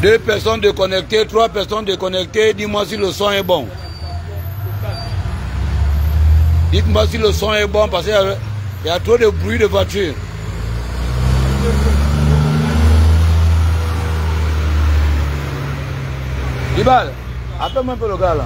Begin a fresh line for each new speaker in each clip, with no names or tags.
2 personnes déconnectées, 3 personnes déconnectées. Dis-moi si le son est bon. Dites-moi si le son est bon parce qu'il y a trop de bruit de voiture. Ibal, appelle-moi un peu le gars là.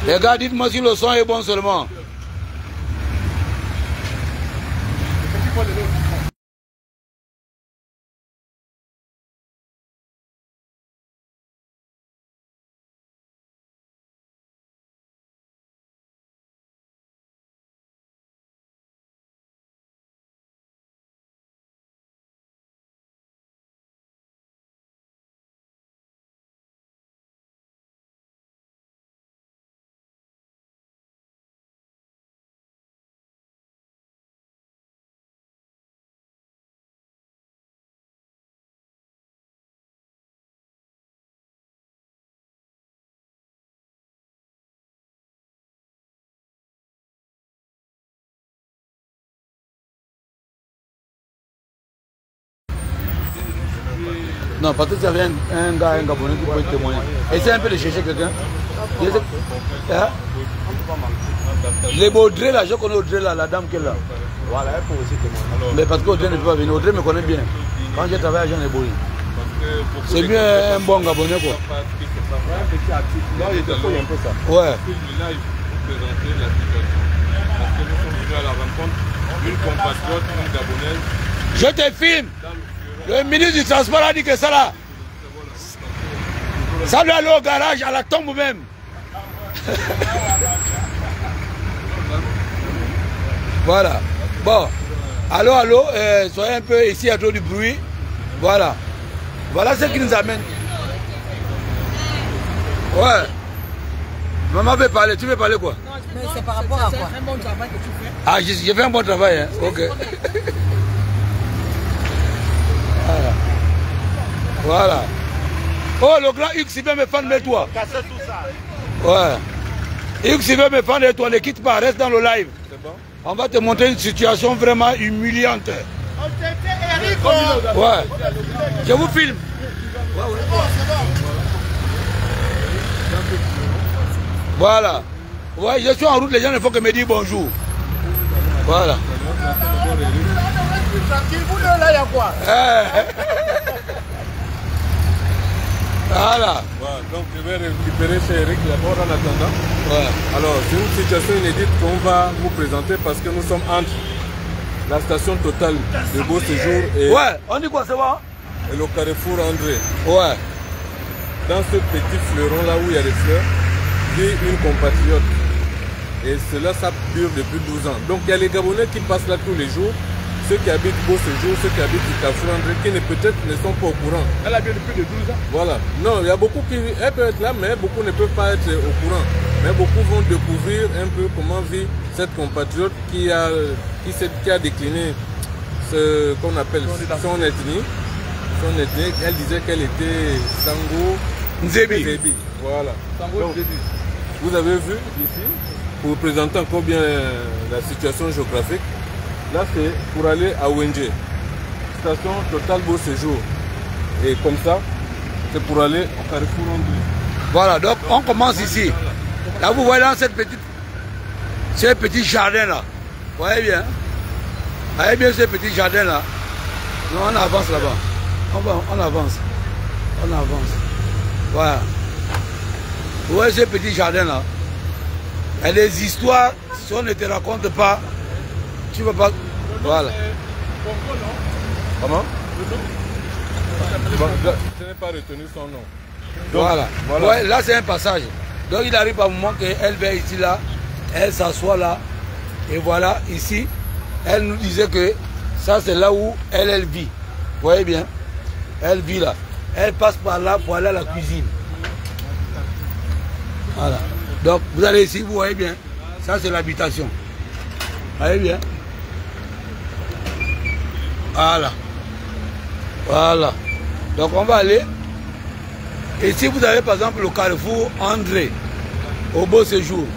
Les gars, dites-moi si le son est bon seulement. Non, parce que ça vient un gars, un Gabonais qui peut témoigner. Essaye un peu de chercher quelqu'un. Les Audrey là, je connais Audrey là, la dame qui est là.
Voilà, elle peut aussi témoigner.
Mais parce qu'Audrey ne peut pas venir. Audrey me connaît bien. Quand j'ai travaillé à Jean Eboyi. C'est mieux un bon Gabonais quoi.
Un petit article. Non, il te faut un peu ça.
Ouais.
Parce que nous sommes venus à la rencontre d'une compatriote, une Gabonaise.
Je te filme. Le ministre du Transport a dit que ça là, ça doit aller au garage, à la tombe même. Voilà. Bon. Allô, soyez un peu ici, il y a trop du bruit. Voilà. Voilà ce qui nous amène. Ouais. Maman veut parler. Tu veux parler quoi?
Non, mais c'est par rapport à quoi? C'est un bon travail que tu fais.
Ah, j'ai fait un bon travail, hein. Ok. Voilà. Voilà. Oh, le grand X, il veut me fendre de toi.
Casser tout ça.
Ouais. X, il veut me fendre de toi. Ne quitte pas, reste dans le live.
C'est bon?
On va te montrer une situation vraiment humiliante. Ouais. Je vous filme. Ouais, ouais. Voilà. Ouais, je suis en route, les gens ne font que me dire bonjour. Voilà.
Tranquille, vous deux là, il y a quoi?
Voilà.
Voilà, donc je vais récupérer chez Eric d'abord en attendant.
Ouais.
Alors, c'est une situation inédite qu'on va vous présenter parce que nous sommes entre la station Total de Beau Séjour et,
Ouais, on dit quoi, c'est bon?
et le carrefour André.
Ouais.
Dans ce petit fleuron là où il y a des fleurs, vit une compatriote. Et cela, ça dure depuis 12 ans. Donc il y a les Gabonais qui passent là tous les jours, ceux qui habitent Beau Séjour, ceux qui habitent le carrefour André, qui peut-être ne sont pas au courant.
Elle a bien depuis de 12 ans.
Voilà. Non, il y a beaucoup qui elle peut être là, mais beaucoup ne peuvent pas être au courant. Mais beaucoup vont découvrir un peu comment vit cette compatriote qui a décliné ce qu'on appelle son ethnie. Son ethnie, elle disait qu'elle était Sango
Nzebi.
Voilà.
Sango Nzebi.
Vous avez vu ici, pour vous présenter encore bien la situation géographique, là c'est pour aller à Wenje, station Total Beau Séjour. Et comme ça, c'est pour aller au carrefour André.
Voilà, donc on commence ici. Là, vous voyez dans ce petit jardin là. Vous voyez bien? Vous voyez bien ce petit jardin là? Non, on avance là-bas. On avance. On avance. Voilà. Vous voyez ce petit jardin là? Il y a des histoires, si on ne te raconte pas, tu ne vas pas. Voilà. Comment?
Je n'ai pas retenu son nom.
Donc, voilà. Ouais, là c'est un passage. Donc il arrive à un moment qu'elle vient ici là, elle s'assoit là, et voilà, ici, elle nous disait que ça c'est là où elle vit. Vous voyez bien? Elle vit là. Elle passe par là pour aller à la cuisine. Voilà. Donc vous allez ici, vous voyez bien, ça c'est l'habitation. Vous voyez bien? Voilà. Voilà. Donc on va aller. Et si vous avez par exemple le carrefour André, au beau séjour,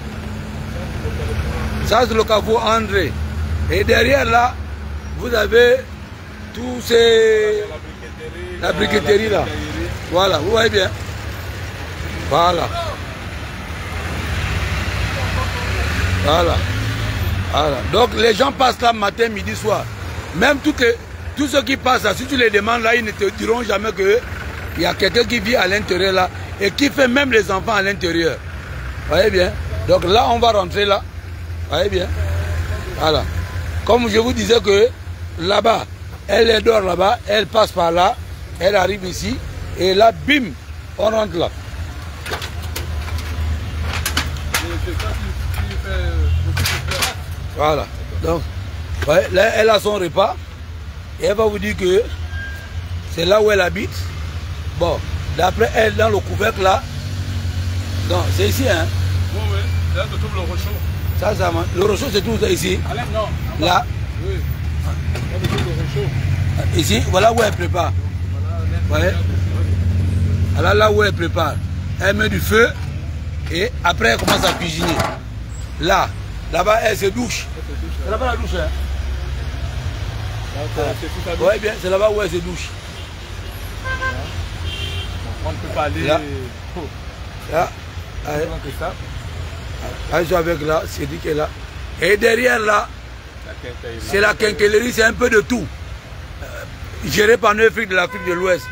ça c'est le carrefour André. Et derrière là, vous avez tous ces... La briqueterie là. Voilà, vous voyez bien. Voilà. Voilà. Voilà. Donc les gens passent là matin, midi, soir. Même tous ceux qui passent là, si tu les demandes là, ils ne te diront jamais qu'il y a quelqu'un qui vit à l'intérieur là et qui fait même les enfants à l'intérieur. Vous voyez bien. Donc là, on va rentrer là. Vous voyez bien. Voilà. Comme je vous disais que là-bas, elle dort là-bas, elle passe par là, elle arrive ici, et là, bim, on rentre là. Voilà. Donc, ouais, là, elle a son repas, et elle va vous dire que c'est là où elle habite. Bon, d'après elle, dans le couvercle là, non, c'est ici, hein.
Oui, oui, là, tu trouves le rochaud.
Ça, le rochaud, c'est tout ça ici.
Non.
Là.
Oui. Là, tu trouves le rochaud.
Ici, voilà où elle prépare. Voilà. Alors là où elle prépare. Elle met du feu et après elle commence à cuisiner. Là, là-bas elle se douche. C'est là-bas la douche, hein? Oui, bien, c'est là-bas où elle se douche.
On ne peut pas aller.
Là. Là. Elle joue avec là, c'est dit qu'elle est là. Et derrière là, c'est la quincaillerie, c'est un peu de tout. Géré par Neufrique de l'Afrique de l'Ouest.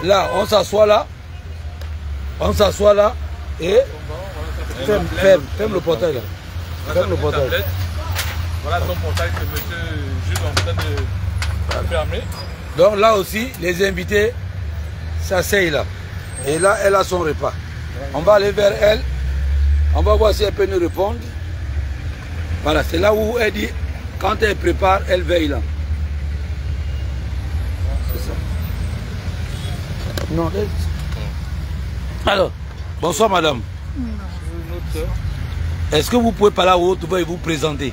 Là, on s'assoit là. On s'assoit là. Et ferme le portail là. Ferme le portail.
Voilà ton portail que monsieur Jules est en train de fermer.
Donc là aussi, les invités s'asseyent là. Et là, elle a son repas. On va aller vers elle. On va voir si elle peut nous répondre. Voilà, c'est là où elle dit, quand elle prépare, elle veille là. C'est ça. Non, alors, bonsoir madame. Est-ce que vous pouvez parler à haute voix et vous présenter?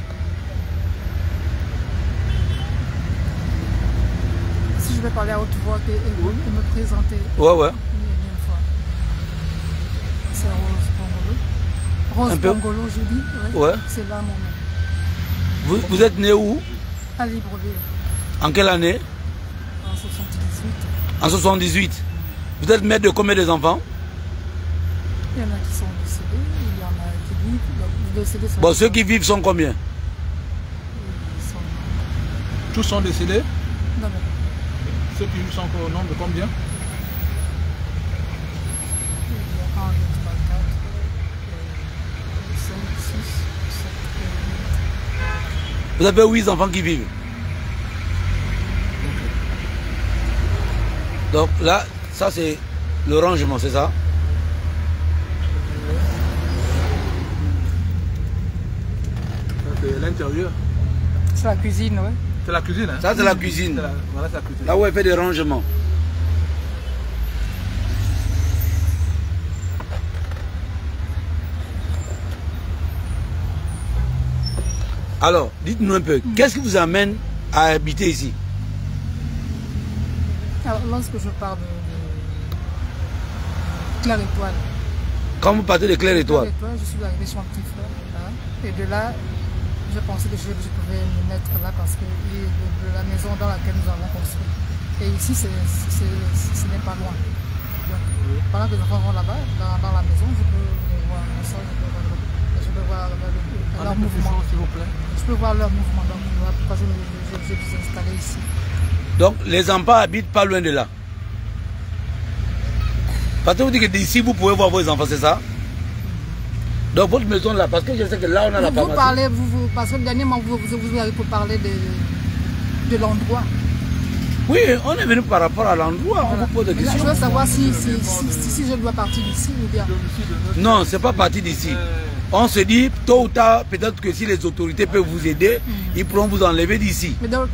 Si je vais parler à haute voix et me présenter.
Ouais, ouais.
C'est Rose Bongolo. Rose Bongolo, je dis.
Ouais.
C'est là mon nom.
Vous êtes né où?
À Libreville.
En quelle année?
En 78.
En 78. Vous êtes maître de combien d'enfants?
Il y en a qui sont décédés, il y en a qui vivent. Les décédés sont...
Bon, ceux qui vivent sont combien?
Tous sont décédés?
Non, non.
Ceux qui vivent sont au nombre de combien?
Il y a 1, 2, 3, 4, 5, 6, 7, 8.
Vous avez 8 enfants qui vivent. Donc là, ça c'est le rangement, c'est ça?
C'est l'intérieur.
C'est la cuisine, oui.
C'est la cuisine, hein?
Ça c'est la cuisine.
Voilà, c'est la cuisine.
Là où elle fait des rangements. Alors, dites-nous un peu, qu'est-ce qui vous amène à habiter ici?
Alors, lorsque je parle de Claire Étoile.
Quand vous partez de Claire Étoile?
Je suis arrivé chez mon petit frère. Là, et de là, je pensais que je pouvais me mettre là parce que de la maison dans laquelle nous avons construit. Et ici, ce n'est pas loin. Donc, pendant que les enfants vont là-bas, dans la maison, je peux les voir ensemble, je peux voir leur mouvement.
S'il vous plaît.
Je peux voir leur mouvement. Donc, voilà pourquoi je me suis installé ici.
Donc, les enfants habitent pas loin de là? Parce que vous dites que d'ici, vous pouvez voir vos enfants, c'est ça? Donc, votre maison là, parce que je sais que là, on a la pharmacie.
Vous parlez, parce que dernièrement, vous avez pour parler de l'endroit.
Oui, on est venu par rapport à l'endroit, on vous pose des questions.
Je veux savoir si je dois partir d'ici ou bien.
Non, c'est pas parti d'ici. On se dit, tôt ou tard, peut-être que si les autorités peuvent vous aider, ils pourront vous enlever d'ici.
Mais donc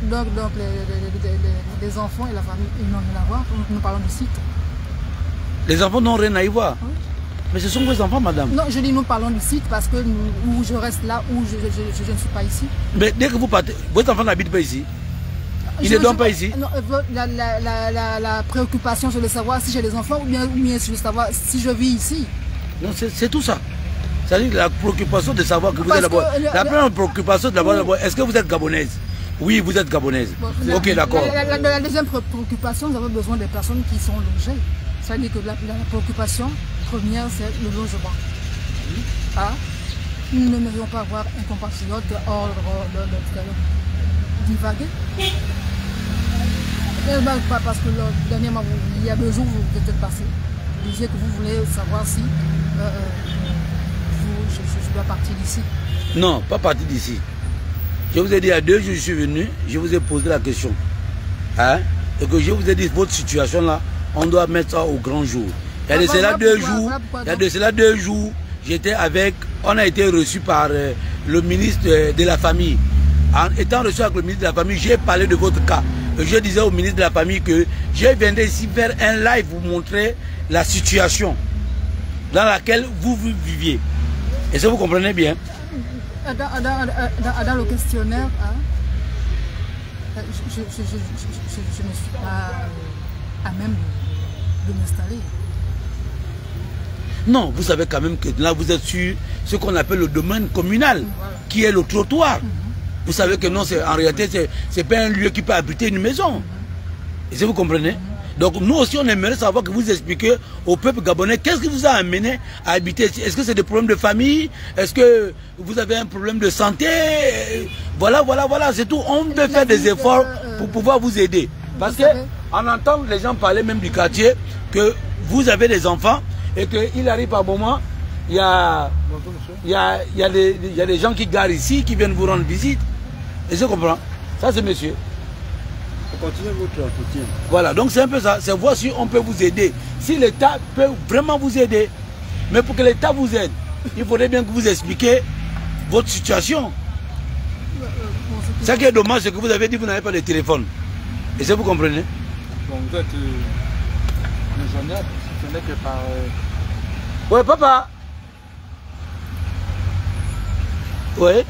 les enfants et la famille, ils n'ont rien à voir. Nous parlons du site.
Les enfants n'ont rien à y voir.
Oui.
Mais ce sont vos enfants, madame.
Non, je dis nous parlons du site parce que où je reste là, où je ne suis pas ici.
Mais dès que vous partez, vos enfants n'habitent pas ici. Ils ne dorment pas ici.
Non, la préoccupation, c'est de savoir si j'ai des enfants ou bien c'est de savoir si je vis ici.
Non, c'est tout ça. C'est-à-dire la préoccupation de savoir que vous êtes d'abord. La première préoccupation d'abord, est-ce que vous êtes gabonaise? Oui, vous êtes gabonaise. Bon, ok, d'accord.
La deuxième préoccupation, nous avons besoin des personnes qui sont logées. C'est-à-dire que la préoccupation première, c'est le logement. Ah, nous n'aimerions pas avoir un compatriote hors divaguer. Parce que dernièrement, il y a 2 jours, vous êtes passé. Vous disiez que vous voulez savoir si je dois partir d'ici.
Non, pas partir d'ici. Je vous ai dit, il y a 2 jours, je suis venu, je vous ai posé la question. Hein? Et que je vous ai dit, votre situation là, on doit mettre ça au grand jour. Il y a de cela 2 jours, il y a de cela 2 jours, j'étais avec, on a été reçu par le ministre de la Famille. En étant reçu avec le ministre de la Famille, j'ai parlé de votre cas. Je disais au ministre de la Famille que je viendrai ici faire un live vous montrer la situation dans laquelle vous viviez. Et ça, vous comprenez bien?
Dans le questionnaire, hein, je ne suis pas à même de m'installer. Non,
vous savez quand même que là, vous êtes sur ce qu'on appelle le domaine communal, voilà, qui est le trottoir. Vous savez que non, en réalité, ce n'est pas un lieu qui peut abriter une maison. Et si vous comprenez? Donc nous aussi, on aimerait savoir que vous expliquez au peuple gabonais qu'est-ce qui vous a amené à habiter ici. Est-ce que c'est des problèmes de famille? Est-ce que vous avez un problème de santé? Voilà, c'est tout. On peut faire des efforts pour pouvoir vous aider. Parce qu'on entend les gens parler même du quartier que vous avez des enfants et qu'il arrive à un moment, il y a des gens qui garent ici, qui viennent vous rendre visite. Et je comprends. Ça, c'est monsieur.
Continuez votre entretien.
Voilà, donc c'est un peu ça. C'est voir si on peut vous aider. Si l'État peut vraiment vous aider. Mais pour que l'État vous aide, il faudrait bien que vous expliquiez votre situation. Ce qui est dommage, c'est que vous avez dit que vous n'avez pas de téléphone. Et ça, vous comprenez?
Donc vous êtes joignable, ce n'est que par...
Ouais, papa. Ouais.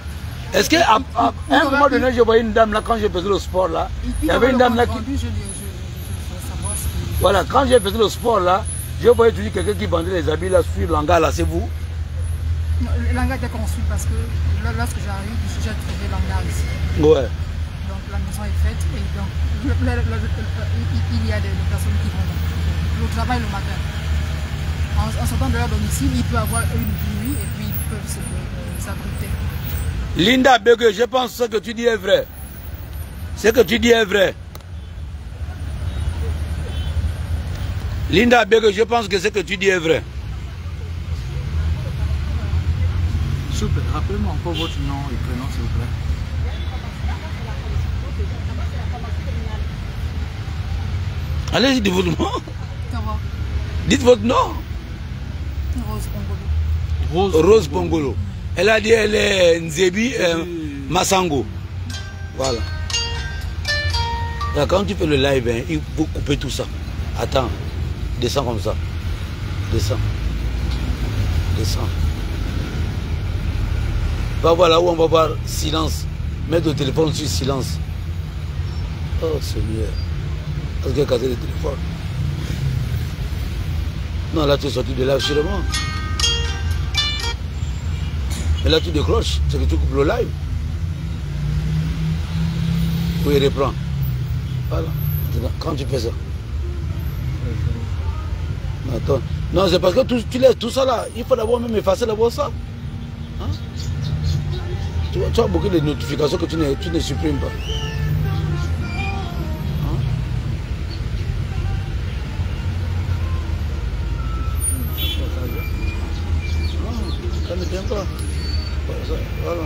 Est-ce qu'à un moment donné, je voyais une dame là, quand je faisais le sport là, il y avait une dame là qui... Voilà, quand je faisais le sport là, je voyais toujours quelqu'un qui vendait les habits là sur l'hangar là, c'est vous?
L'hangar était construit parce que lorsque j'arrive, j'ai trouvé l'hangar ici.
Ouais.
Donc la maison est faite et donc il y a des personnes qui vont le travail le matin. En sortant de leur domicile, il peut avoir une nuit et puis ils peuvent s'abriter.
Linda Bege, je pense que ce que tu dis est vrai. Ce que tu dis est vrai. Linda Bege, je pense que ce que tu dis est vrai.
S'il vous plaît, rappelez-moi encore votre nom et prénom, s'il vous plaît.
Allez-y, dites votre nom. Dites votre nom.
Rose Pongolo.
Rose Pongolo. Elle a dit elle est Nzebi Massango. Voilà. Alors, quand tu fais le live, hein, il faut couper tout ça. Attends. Descends comme ça. Descends. Descends. Va voir là où on va voir silence. Mettre le téléphone sur silence. Oh Seigneur. Parce qu'il a cassé le téléphone. Non, là tu es sorti de là sûrement. Mais là tu décroches, c'est que tu coupes le live. Puis il reprend. Voilà. Quand tu fais ça. Attends. Non, c'est parce que tu laisses tout ça là. Il faut d'abord même effacer d'abord ça. Hein? Tu as beaucoup de notifications que tu ne supprimes pas. Hein? Ça ne tient pas. Voilà.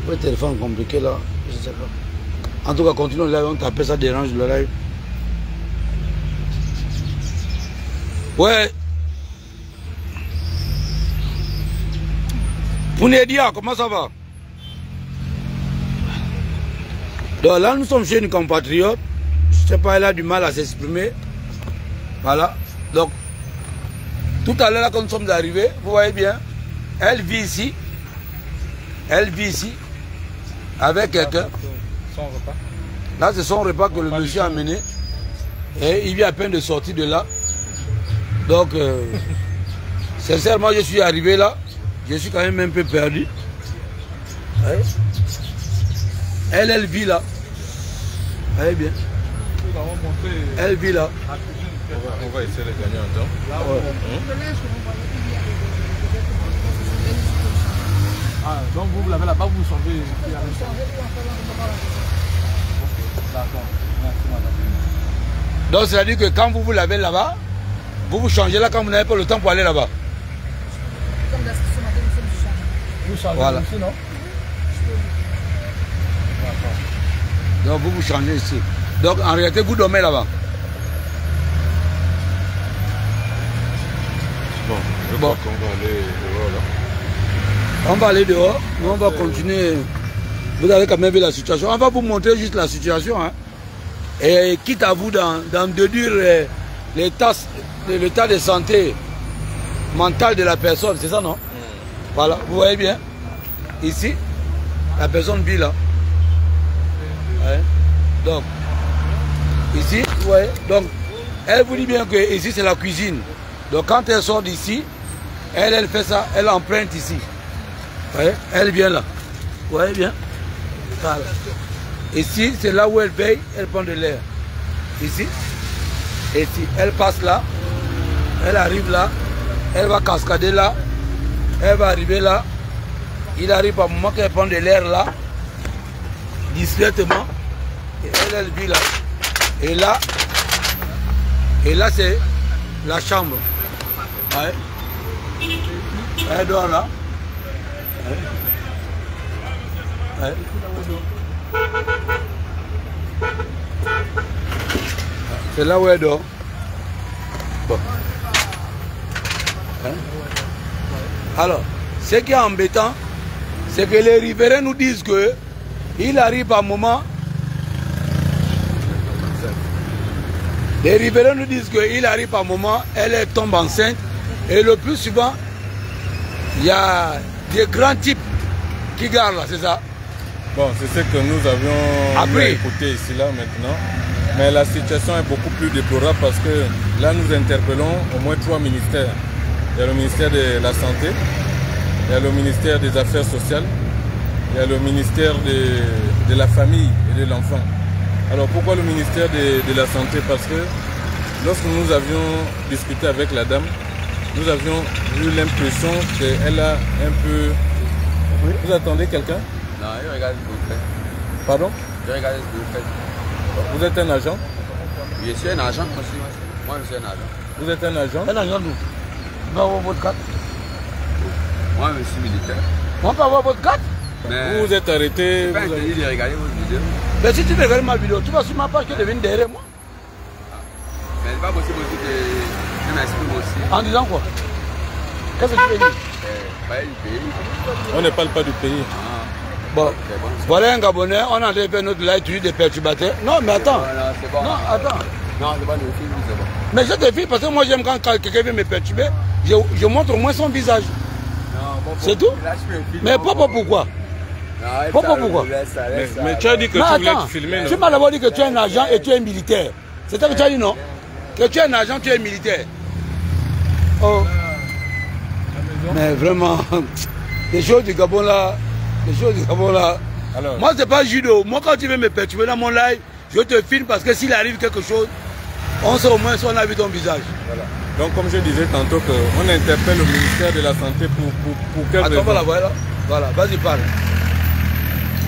Le téléphone compliqué là, je ne sais pas. En tout cas, continuons le live, on t'appelle ça dérange le live. Ouais. Pounedia, comment ça va? Donc là, nous sommes chez une compatriote. Je ne sais pas, elle a du mal à s'exprimer. Voilà. Donc, tout à l'heure, quand nous sommes arrivés, vous voyez bien, elle vit ici. Elle vit ici. Avec quelqu'un.
Son repas.
Là, c'est son repas que le monsieur a mené. Et il vient à peine de sortir de là. Donc, sincèrement, je suis arrivé là. Je suis quand même un peu perdu. Ouais. Elle vit là. Elle est bien. Elle vit là.
On va essayer de gagner un temps.
Ah, donc vous l'avez là-bas, vous changez. D'accord. Merci, madame.
Donc, c'est-à-dire que quand vous l'avez là-bas, vous changez là quand vous n'avez pas le temps pour aller là-bas.
Comme la station matin, nous sommes changés.
Vous changez
Voilà.
ici, non?
Donc, vous changez ici. Donc, en réalité, vous dormez là-bas.
Bon, je crois qu'on va aller dehors là.
On va aller dehors, nous on va continuer. Vous avez quand même vu la situation. On va vous montrer juste la situation. Hein. Et quitte à vous d'en déduire l'état de santé mentale de la personne, c'est ça non? Voilà, vous voyez bien. Ici, la personne vit là. Ouais. Donc, ici, vous voyez. Donc, elle vous dit bien que ici c'est la cuisine. Donc quand elle sort d'ici, elle fait ça, elle emprunte ici. Ouais, elle vient là. Vous voyez bien? Voilà. Ici, c'est là où elle paye, elle prend de l'air. Ici. Et ici, elle passe là, elle arrive là, elle va cascader là, elle va arriver là. Il arrive à un moment qu'elle prend de l'air là, discrètement, et elle vit là. Et là c'est la chambre. Ouais. Elle dort là. Ouais. Ouais. C'est là où elle dort. Bon. Hein? Alors, ce qui est embêtant, c'est que les riverains nous disent que il arrive à un moment. Les riverains nous disent qu'il arrive à un moment, elle tombe enceinte. Et le plus souvent, il y a des grands types qui gardent là, c'est ça?
Bon, c'est ce que nous avions écouté ici là maintenant. Mais la situation est beaucoup plus déplorable parce que là nous interpellons au moins 3 ministères. Il y a le ministère de la Santé, il y a le ministère des Affaires sociales, il y a le ministère de la Famille et de l'Enfant. Alors pourquoi le ministère de la Santé? Parce que lorsque nous avions discuté avec la dame, nous avions eu l'impression qu'elle a un peu... Oui. Vous attendez quelqu'un?
Non, je regarde ce que vous faites.
Pardon?
Je regarde ce que vous faites.
Vous êtes un agent?
Je suis un agent aussi. Moi, je suis un agent.
Vous êtes un agent?
Un agent d'où? Vous pouvez avoir votre carte?
Moi, je suis militaire.
On peut avoir votre carte?
Mais vous êtes arrêté.
Je n'ai pas interdit de regarder votre vidéo.
Mais si tu regardes ma vidéo, tu vas sur ma page qui devient derrière moi.
Mais c'est pas possible aussi que je m'exprime aussi.
En disant quoi? Qu'est-ce que tu veux dire?
Pas du pays.
On ne parle pas du pays.
Bon, voilà un Gabonais, on a fait notre live des perturbateurs. Non, mais attends.
Voilà, c'est bon.
Non, attends.
Non, c'est pas de film, c'est bon.
Mais je te file parce que moi j'aime quand quelqu'un vient me perturber, je montre au moins son visage. C'est tout? Mais papa pourquoi? Papa pourquoi?
Mais tu as dit que tu voulais te filmer, non?
Tu m'as d'abord dit que tu es un agent et tu es militaire. C'est ça que tu as dit, non? Que tu es un agent, tu es militaire. Oh. Mais vraiment, les choses du Gabon là, alors, moi c'est pas judo. Moi quand tu veux me perturber dans mon live, je te filme parce que s'il arrive quelque chose, on sait au moins si on a vu ton visage. Voilà.
Donc comme je disais tantôt qu'on interpelle le ministère de la Santé pour quelle raison?
Attends, voilà, voilà, vas-y parle.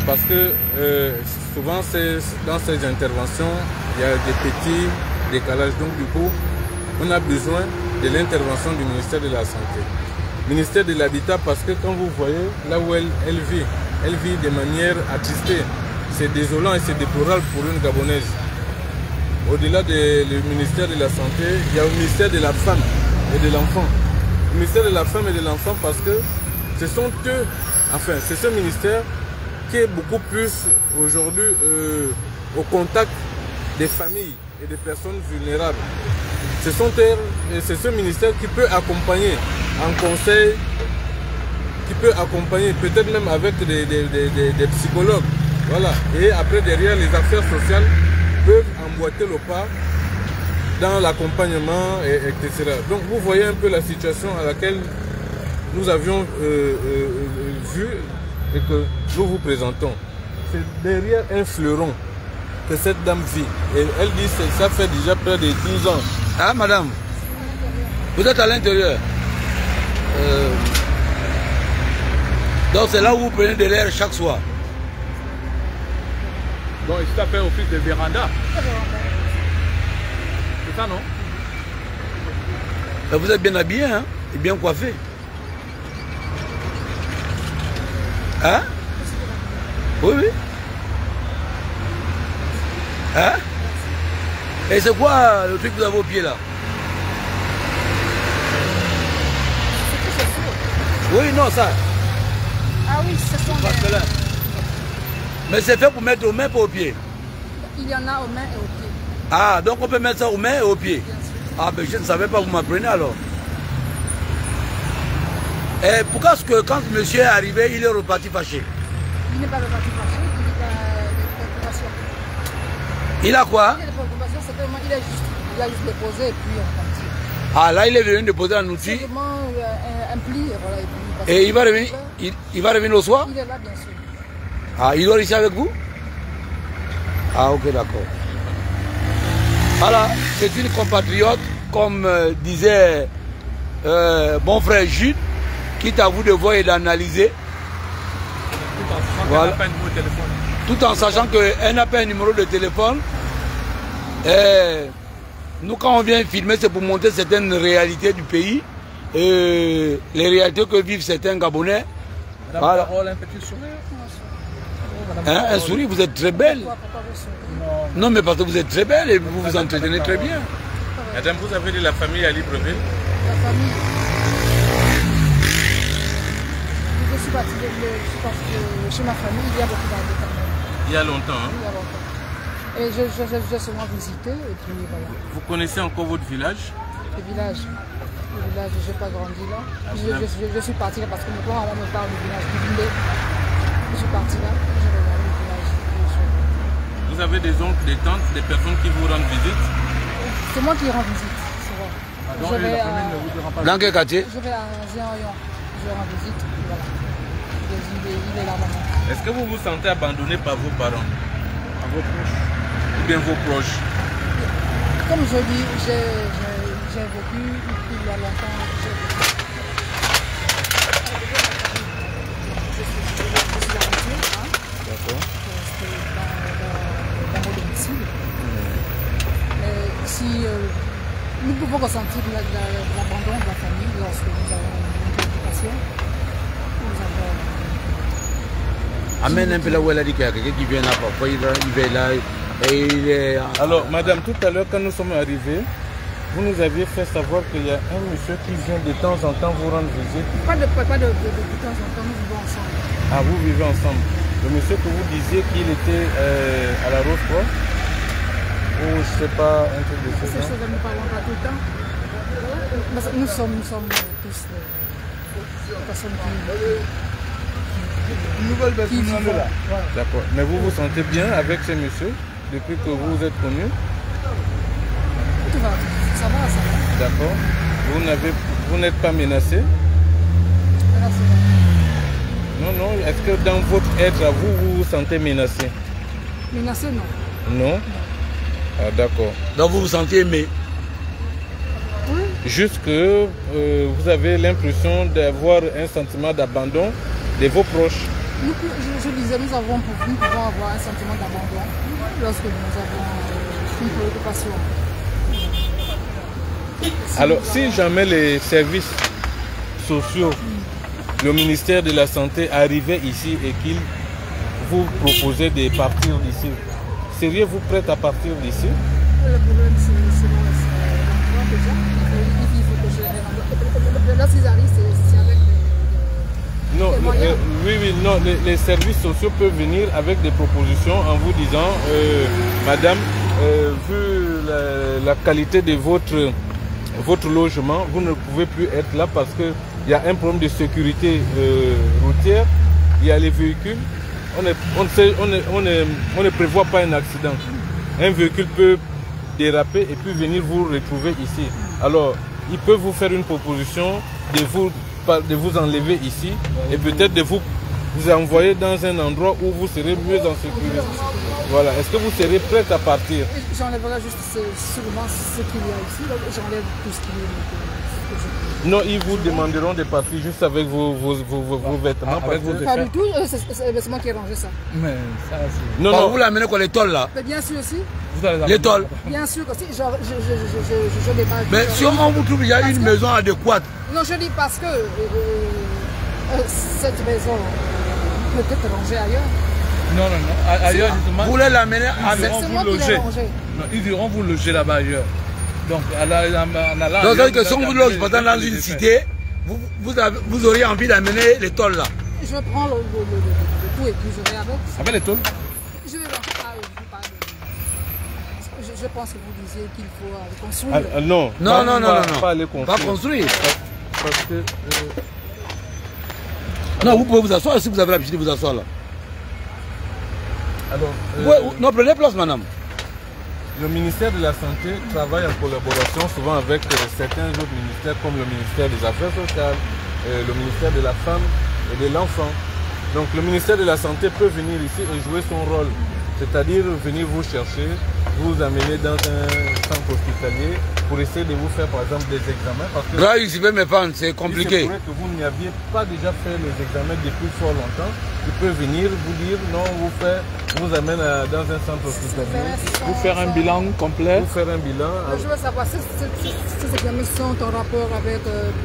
Parce que souvent dans ces interventions, il y a des petits décalages. Donc du coup, on a besoin de l'intervention du ministère de la Santé. Ministère de l'Habitat, parce que quand vous voyez là où elle vit de manière attristée. C'est désolant et c'est déplorable pour une Gabonaise. Au-delà du ministère de la Santé, il y a le ministère de la Femme et de l'Enfant. Le ministère de la Femme et de l'Enfant parce que ce sont eux, enfin c'est ce ministère qui est beaucoup plus aujourd'hui au contact des familles et des personnes vulnérables. C'est ce ministère qui peut accompagner en conseil, qui peut accompagner peut-être même avec des psychologues Voilà. Et après, derrière, les affaires sociales peuvent emboîter le pas dans l'accompagnement, etc. Donc, vous voyez un peu la situation à laquelle nous avions vu et que nous vous présentons. C'est derrière un fleuron que cette dame vit. Et elle dit que ça fait déjà près de 12 ans.
Ah, madame, vous êtes à l'intérieur. Donc, c'est là où vous prenez de l'air chaque soir.
Bon, ici, ça fait office de véranda. C'est ça, non?
Et vous êtes bien habillé, hein? Et bien coiffé. Hein? Oui, oui. Hein? Et c'est quoi le truc que vous avez au pied là? Oui, non, ça.
Ah oui, ce sont des...
Mais c'est fait pour mettre aux mains, pas aux pieds.
Il y en a aux mains et aux pieds.
Ah, donc on peut mettre ça aux mains et aux pieds.
Bien sûr.
Ah, ben je ne savais pas, vous m'apprenez alors. Et pourquoi est-ce que quand monsieur est arrivé, il est reparti fâché?
Il n'est pas reparti fâché, il a des préoccupations.
Il a quoi?
Il a des préoccupations, c'est vraiment, il a juste déposé et puis on continue.
Ah, là, il est venu déposer un outil.
C'est vraiment un pli, voilà.
Et il va revenir, il va revenir au soir?
Il est là, bien sûr.
Ah, il dort ici avec vous? Ah, ok, d'accord. Voilà, c'est une compatriote, comme disait mon frère Jules, quitte à vous de voir et d'analyser. Voilà. Tout en sachant qu'elle n'a pas un numéro de téléphone. Et nous, quand on vient filmer, c'est pour montrer certaines réalités du pays. Et les réalités que vivent certains Gabonais.
Madame
Voilà.
Parole, un petit sourire.
Hein, un sourire, vous êtes très belle. Non, mais parce que vous êtes très belle et vous vous entretenez très bien.
Madame, vous avez de la famille à Libreville?
La famille. Je suis partie de chez ma famille il y a beaucoup d'années quand même.
Il y a longtemps, hein?
Il y a longtemps. Et j'ai seulement visité et puis voilà.
Vous connaissez encore votre village?
Le village, je n'ai pas grandi là. Je suis partie là parce que mes parents me parlent du village du Vindé. Je suis partie là, je regarde le village.
Vous avez des oncles, des tantes, des personnes qui vous rendent visite?
C'est moi qui rends visite, c'est vrai.
Donc, la famille ne vous dira pas.
Dans quel quartier?
Je vais à Zéorion, je rends visite, voilà. Il est là maintenant.
Est-ce que vous vous sentez abandonné par vos parents?
À vos proches.
Ou bien vos proches?
Comme je dis, j'ai vécu il y a longtemps.
D'accord.
Dans mon domicile. Mais si nous pouvons ressentir l'abandon de la famille lorsque nous avons une préoccupation, nous avons...
Amène un peu là où elle a dit qu'il y a quelqu'un qui vient là, parfois il va là et il est...
Alors, madame, tout à l'heure, quand nous sommes arrivés, vous nous aviez fait savoir qu'il y a un monsieur qui vient de temps en temps vous rendre visite.
Pas de temps en temps, nous vivons ensemble.
Ah, vous vivez ensemble. Le monsieur que vous disiez qu'il était à la Rose-Croix, ou je sais pas, un truc de ce
Ces
genre.
choses, nous ne parlons pas tout le temps. Nous sommes tous des personnes qui vivent. Voilà.
D'accord. Mais vous vous sentez bien avec ce monsieur depuis que vous vous êtes connus?
Tout va, ça va, ça va.
D'accord. Vous n'êtes pas menacé?
Là, c'est
Non, non. Est-ce que dans votre être à vous, vous vous sentez menacé?
menacé, non.
Non? Ah, d'accord.
Donc vous vous sentez aimé.
Oui,
Juste que vous avez l'impression d'avoir un sentiment d'abandon de vos proches.
je disais, nous pouvons avoir un sentiment d'abandon lorsque nous avons une préoccupation.
Alors, si jamais les services sociaux, le ministère de la Santé arrivait ici et qu'il vous proposait de partir d'ici, seriez-vous prête à partir d'ici?
Le problème, c'est l'emploi déjà. Il faut que je... Lorsqu'ils arrivent, c'est avec les...
Non,
les moyens.
oui, non, les services sociaux peuvent venir avec des propositions en vous disant, madame, vu la qualité de votre logement, vous ne pouvez plus être là parce qu'il y a un problème de sécurité routière, il y a les véhicules on ne prévoit pas un accident. Un véhicule peut déraper et puis venir vous retrouver ici. Alors, il peut vous faire une proposition de vous enlever ici et peut-être de vous envoyer dans un endroit où vous serez mieux en sécurité. Voilà. Est-ce que vous serez prête à partir?
J'enlèverai juste seulement ce qu'il y a ici. J'enlève tout ce qu'il y a.
Non, ils vous demanderont de partir juste avec vos vêtements.
Pas du tout, c'est moi qui ai rangé ça.
Mais ça, c'est...
Non, vous l'amenez quoi, l'étole là?
Mais bien sûr aussi.
L'étole.
Bien sûr aussi, je démarre.
Mais si on vous trouve, il y a une maison adéquate.
Non, je dis parce que cette maison peut être rangée ailleurs.
Non, ailleurs justement.
Vous voulez l'amener à
C'est moi qui l'ai rangée.
Non, ils iront vous loger là-bas ailleurs. Donc, en allant.
Donc, c'est-à-dire que si on vous loge dans une cité, vous auriez envie d'amener l'étole là.
Je prends le tout et puis je vais avec.
Avec l'étole?
Je vais voir. Je pense que vous disiez qu'il faut construire.
Non, pas aller construire.
Pas construire.
Parce que.
Non, vous pouvez vous asseoir si vous avez l'habitude de vous asseoir là.
Alors,
non, prenez place, madame.
Le ministère de la Santé travaille en collaboration souvent avec certains autres ministères comme le ministère des Affaires sociales, le ministère de la Femme et de l'Enfant. Donc le ministère de la Santé peut venir ici et jouer son rôle, c'est-à-dire venir vous chercher, vous amener dans un centre hospitalier pour essayer de vous faire par exemple des examens. Parce que
là, il me prendre, c'est compliqué.
C'est vrai que vous n'aviez pas déjà fait les examens depuis fort longtemps. Il peut venir vous dire non, vous amène dans un centre hospitalier.
Vous faire un bilan complet.
Vous faire un bilan.
Je veux savoir si ces examens sont en rapport avec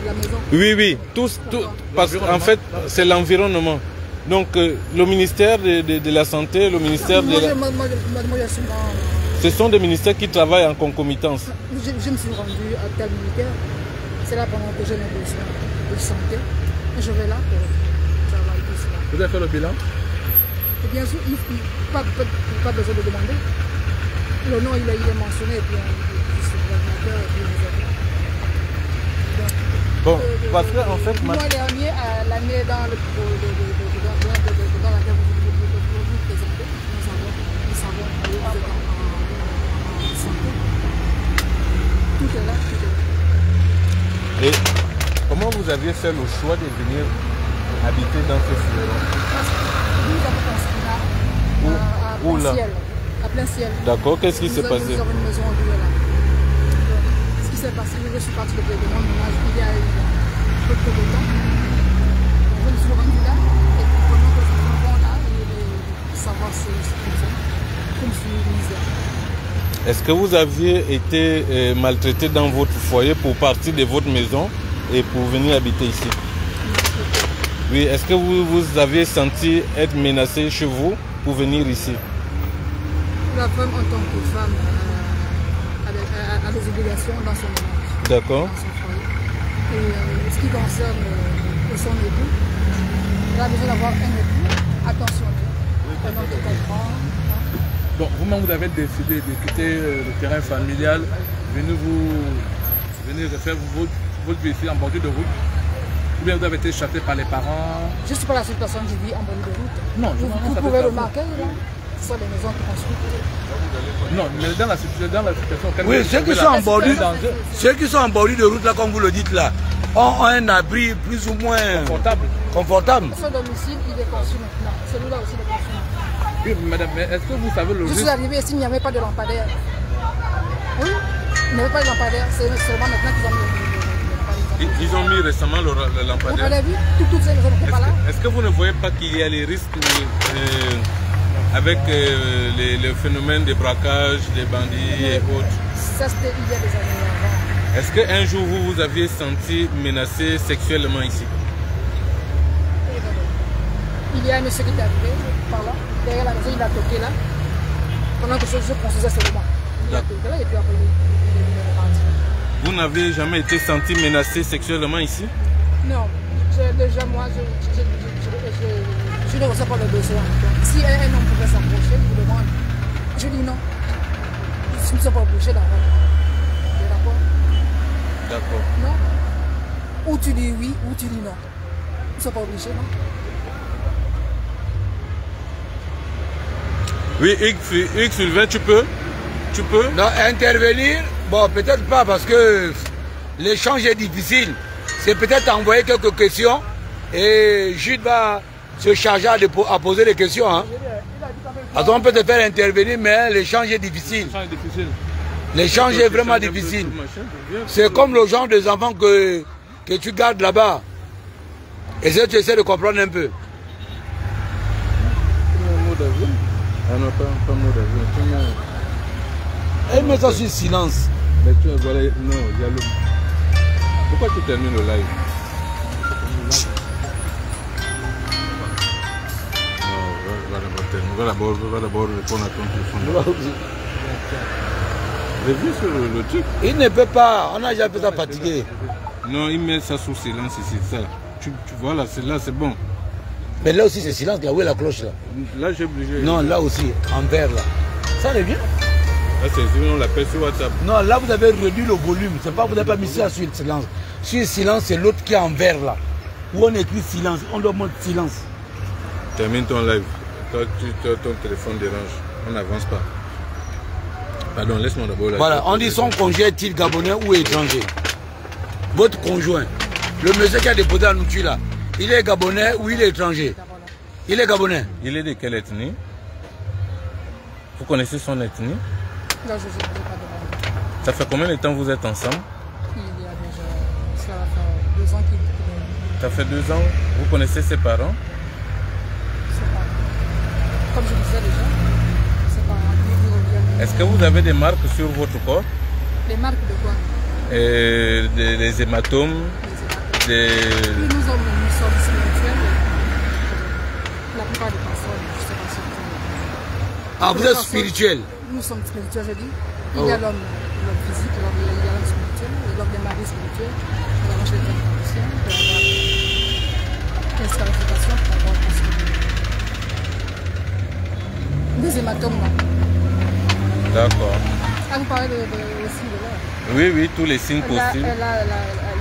la maison.
Oui, tout, parce qu'en fait, c'est l'environnement. Donc, le ministère de la Santé, le ministère de la... Ce sont des ministères qui travaillent en concomitance.
Je me suis rendu à tel militaire. C'est là pendant que j'ai mes besoins de santé. Et je vais là pour travailler tout cela.
Vous avez fait le bilan?
Et bien sûr, pas besoin de demander. Le nom, il est mentionné. Et puis,
bon, parce que en fait...
Moi, dernier, l'année dans laquelle vous présentez, nous savons que vous êtes en santé. Tout est là, tout est là.
Et comment vous aviez fait le choix de venir habiter dans ce fleuron?
Parce que nous avons construit là, à plein ciel. À plein ciel.
D'accord, qu'est-ce qui s'est passé?
Nous avons une maison en là. Ce qui s'est passé, je suis parti de mon ménage il y a peu de temps. Je me suis rendu là et puis pendant que je me rends là, je voulais savoir ce qu'ils font. Comme je suis mise là.
Est-ce que vous aviez été maltraité dans votre foyer pour partir de votre maison et pour venir habiter ici? Oui, est-ce que vous avez senti être menacé chez vous pour venir ici?
La femme en tant que femme a des obligations dans son ménage.
D'accord.
Dans son foyer. Et ce qui concerne son époux, elle a besoin d'avoir un époux attentionné. Un homme qui comprend.
Bon, vous-même, vous avez décidé de quitter le terrain familial, venir faire votre vie ici en bordure de route. Ou bien vous avez été chassé par les parents?
Je ne suis pas la seule personne qui vit en bordure de route.
Non,
vous pouvez remarquer, là, ce sont les maisons qui construisent.
Non, mais dans la situation...
Oui, ceux qui sont en bordure de route, là, comme vous le dites là, ont un abri plus ou moins confortable.
Son domicile, il est construit maintenant. Celui-là aussi, il est construit maintenant.
Oui, madame, mais est-ce que vous savez le risque?
Je suis arrivé ici, il n'y avait pas de lampadaire. Oui, il n'y avait pas de lampadaire. C'est seulement maintenant qu'ils ont mis le lampadaire.
Ils ont mis récemment le lampadaire.
Vous avez vu, toutes ces maisons n'étaient pas là.
Est-ce que vous ne voyez pas qu'il y a les risques avec le phénomène des braquages, des bandits et autres?
Ça, c'était il y a des années avant.
Est-ce qu'un jour vous vous aviez senti menacé sexuellement ici?
Il y a un monsieur qui est arrivé par là, derrière la maison, il a toqué là, pendant que je construisais seulement. Il a toqué là et puis après il est reparti.
Vous n'avez jamais été senti menacé sexuellement ici?
Non, déjà moi, je ne ressens pas le besoin. Donc, si un homme pouvait s'approcher, il me demande, je dis non. Je ne suis pas obligé d'avoir. D'accord?
D'accord.
Non? Ou tu dis oui, ou tu dis non. Ils ne sont pas obligés, non?
Oui, X Sylvain, tu peux?
Non, intervenir, bon, peut-être pas parce que l'échange est difficile. C'est peut-être envoyer quelques questions et Jude va se charger à poser des questions. Hein. Alors on peut te faire intervenir, mais l'échange est difficile. L'échange est vraiment difficile. C'est comme le genre des enfants que tu gardes là-bas. Et ça, tu essaies de comprendre un peu.
Ah non, pas mot d'avion.
Elle met ça sur silence.
Mais tu voilà, non, il y a le... Pourquoi tu termines le live? Non, va d'abord répondre à ton téléphone. Reviens sur le truc.
Il ne peut pas, on a déjà fait ça fatigué.
Non, il met ça sous silence ici, ça. Tu vois là, c'est bon.
Mais là aussi c'est silence, là où est la cloche là?
Là j'ai obligé.
Non, là aussi, en vert là. Ça revient?
Là c'est on l'appelle sur WhatsApp.
Non, là vous avez réduit le volume. C'est pas vous n'avez pas mis ça sur le silence. Sur le silence, c'est l'autre qui est en vert là. Où on écrit silence, on doit mettre silence.
Termine ton live. Toi, ton téléphone dérange. On n'avance pas. Pardon, laisse-moi d'abord.
Voilà, on dit son conjoint est-il gabonais ou étranger? Votre conjoint, le monsieur qui a déposé la nourriture là, il est gabonais ou il est étranger? Il est gabonais.
Il est de quelle ethnie? Vous connaissez son ethnie?
Non, je ne sais pas demandé.
Ça fait combien de temps vous êtes ensemble?
Il y a déjà, ça va faire 2 ans qu'il est.
Ça fait 2 ans. Vous connaissez ses parents?
C'est pas. Comme je disais déjà, c'est pas.
Est-ce que vous avez des marques sur votre corps?
Les marques de quoi?
Des hématomes.
Nous sommes spirituels. La plupart des personnes, je ne sais pas si
Ah, vous êtes spirituel?
Nous sommes spirituels, je dis. Il y a l'homme physique, il y a l'homme spirituel, il y a l'homme des maris spirituels. Nous avons chez les traditions pour avoir une scarification, pour avoir des hématomes, non?
D'accord.
Ah, vous parlez aussi de là?
Oui, tous les signes possibles.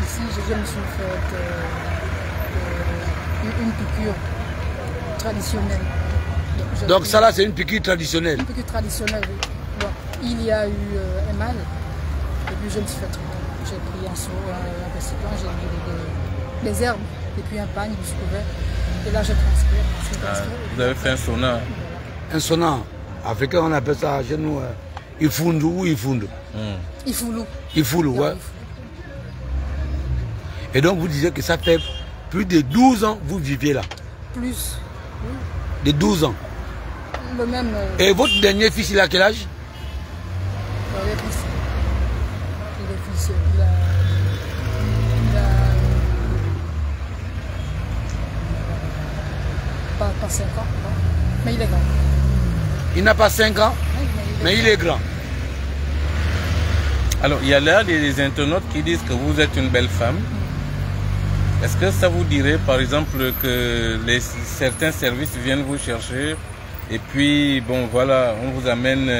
Ici, je me suis fait une piqûre traditionnelle.
Donc ça là, c'est une piqûre traditionnelle?
Une piqûre traditionnelle, oui. Donc, il y a eu un mal, et puis je me suis fait traiter. J'ai pris un seau, un récipient, j'ai mis des herbes, et puis un pagne, je me suis couvert. Et là, je transpire.
Vous avez fait un sauna?
Voilà.
Un sauna. Africain, on appelle ça chez nous, Ifundu ou Ifundu?
Ifoulou.
Ifoulou, ouais. Et donc vous disiez que ça fait plus de 12 ans que vous viviez là?
Plus. Oui.
De 12 ans.
Le même.
Et votre dernier fils, il a quel âge?
Il est fils. Pas 5 ans, non. Mais il est grand.
Il n'a pas 5 ans, mais il est grand.
Alors, il y a là des internautes qui disent que vous êtes une belle femme. Est-ce que ça vous dirait, par exemple, que certains services viennent vous chercher et puis, bon, voilà, on vous amène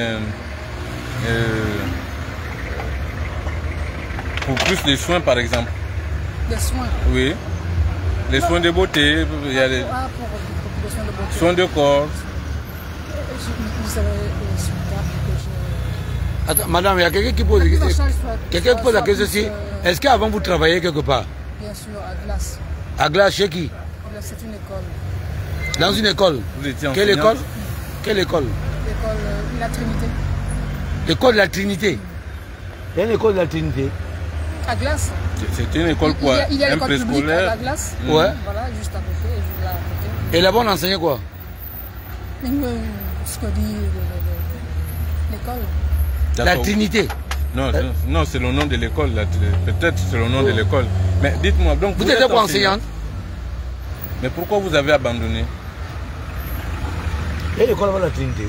pour plus de soins, par exemple?
Des soins?
Oui. Les soins de beauté, il y a des
soins de beauté.
Soins de corps.
Vous savez,
Attends, madame, il y a quelqu'un qui pose la question ici. Est-ce qu'avant vous travailliez quelque part?
Bien sûr, à Glace.
À Glace, chez qui?
C'est une école.
Dans une école?
Vous étiez
quelle école? Quelle école?
L'école La Trinité.
L'école de la Trinité? Il y a une école de la Trinité?
À Glace.
C'est une école quoi?
Il y a
un
l'école publique à Glace.
Ouais.
Voilà, juste à côté. Là, à côté.
Et là-bas, on enseignait quoi?
Ce que dit l'école.
La Trinité?
Non, c'est le nom de l'école. Peut-être c'est le nom de l'école. Mais dites-moi, donc
vous êtes pas enseignante?
Mais pourquoi vous avez abandonné?
Et l'école de la Trinité?